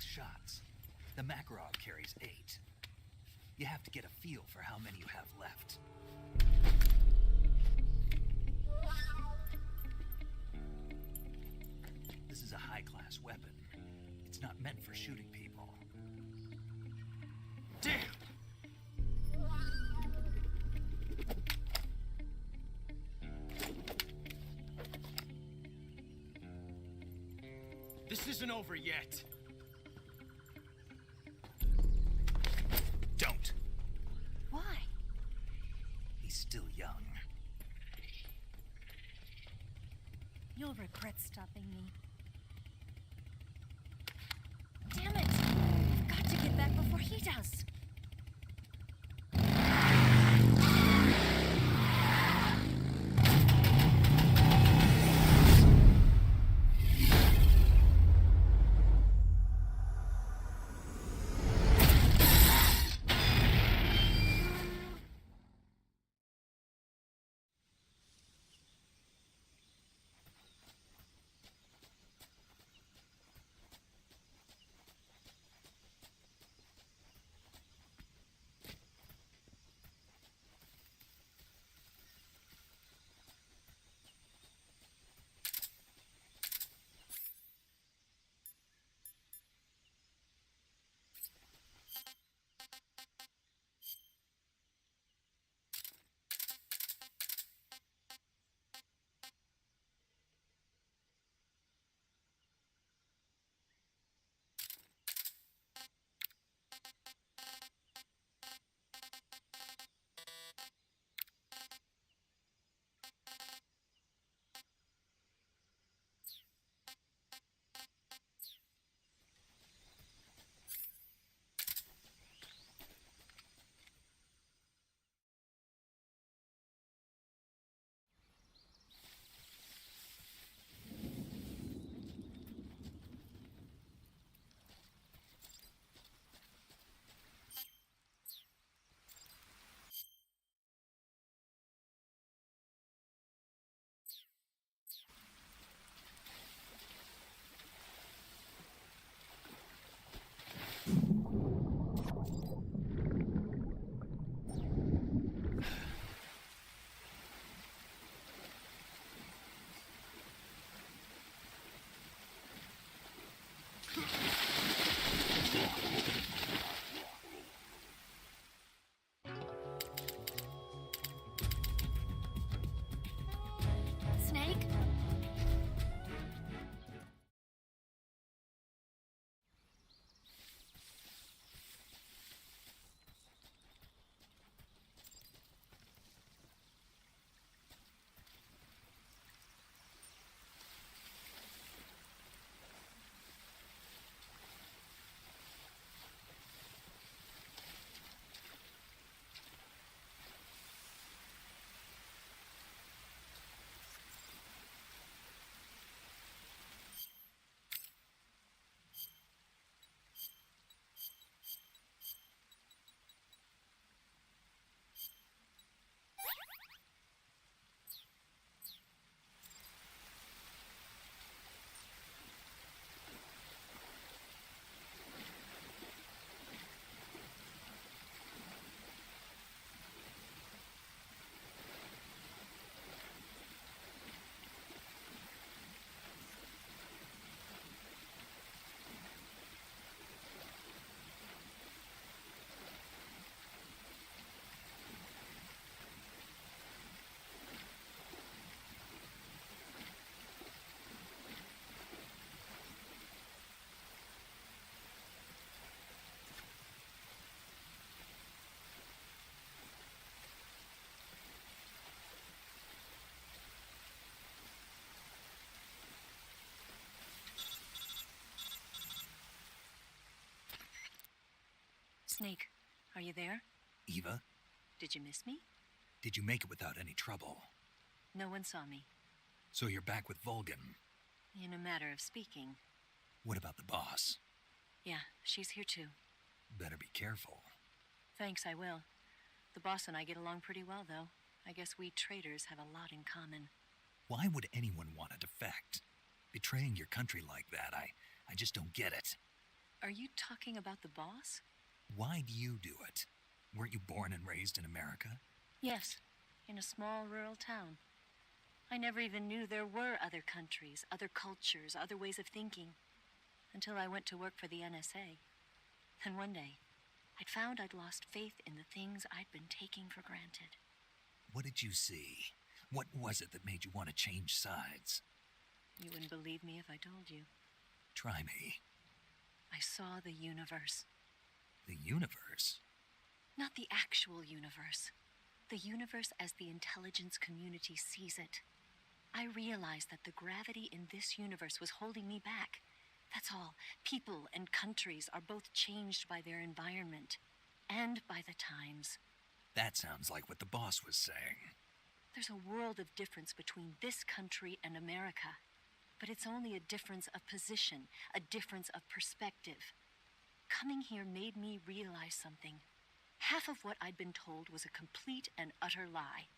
Shots. The Makarov carries 8. You have to get a feel for how many you have left. This is a high-class weapon. It's not meant for shooting people. Damn! This isn't over yet. Don't. Why? He's still young. You'll regret stopping me. Damn it! I've got to get back before he does. Snake, are you there? Eva, Did you miss me? did you make it without any trouble? No one saw me. So you're back with Vulcan. In a matter of speaking. What about the boss? Yeah, she's here too. Better be careful. Thanks, I will. The boss and I get along pretty well, though. I guess we traders have a lot in common. Why would anyone want to defect? Betraying your country like that, I just don't get it. Are you talking about the boss? Why do you do it? Weren't you born and raised in America? Yes, in a small rural town. I never even knew there were other countries, other cultures, other ways of thinking, until I went to work for the NSA. And one day, I'd found I'd lost faith in the things I'd been taking for granted. What did you see? What was it that made you want to change sides? You wouldn't believe me if I told you. Try me. I saw the universe. The universe? Not the actual universe. The universe as the intelligence community sees it. I realized that the gravity in this universe was holding me back. That's all. People and countries are both changed by their environment and by the times. That sounds like what the boss was saying. There's a world of difference between this country and America. But it's only a difference of position, a difference of perspective. Coming here made me realize something. Half of what I'd been told was a complete and utter lie.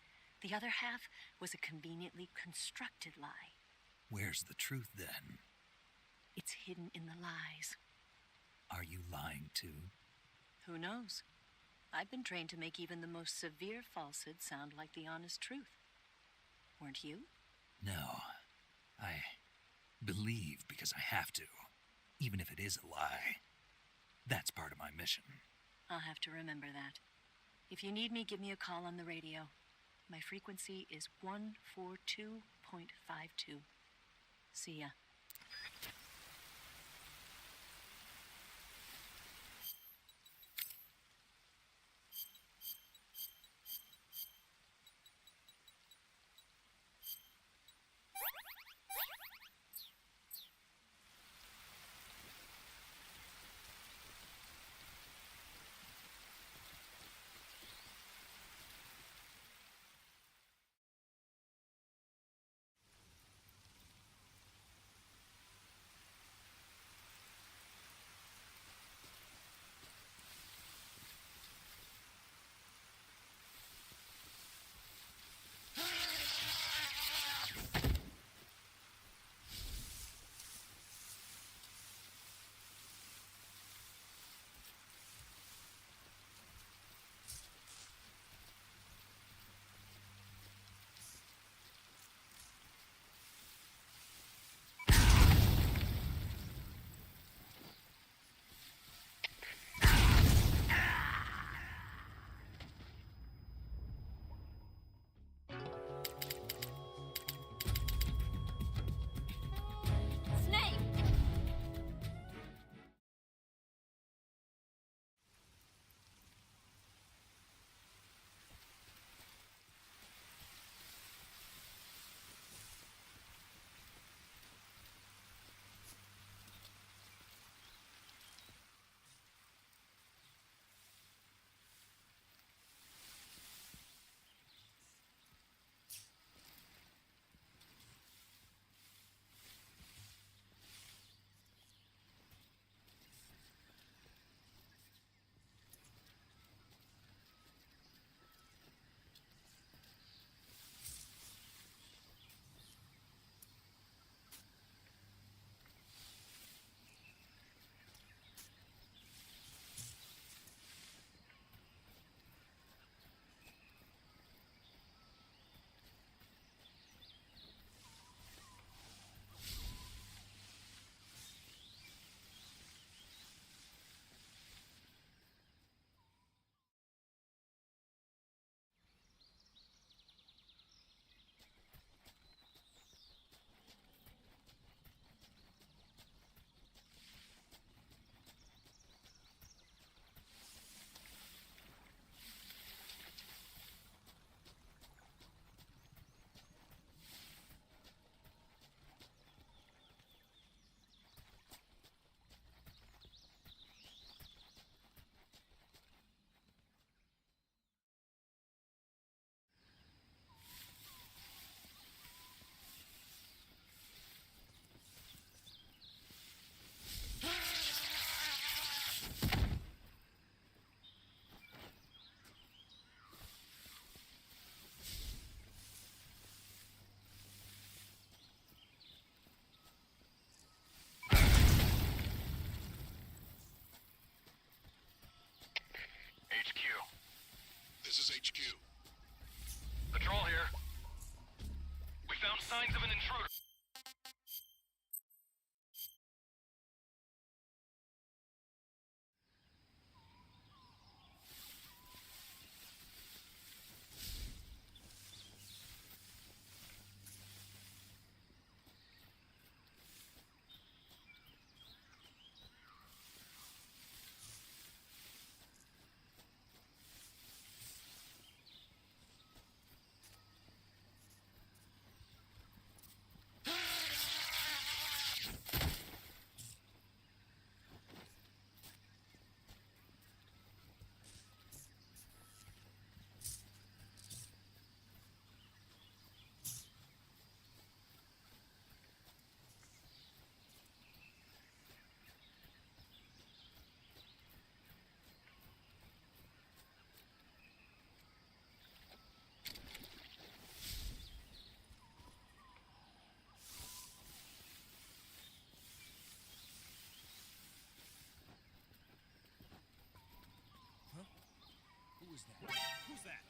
The other half was a conveniently constructed lie. Where's the truth, then? It's hidden in the lies. Are you lying, too? Who knows? I've been trained to make even the most severe falsehood sound like the honest truth. Weren't you? No. I believe because I have to, even if it is a lie. That's part of my mission. I'll have to remember that. If you need me, give me a call on the radio. My frequency is 142.52. See ya. HQ. Patrol here. We found signs of an intruder. Who's that? Who's that?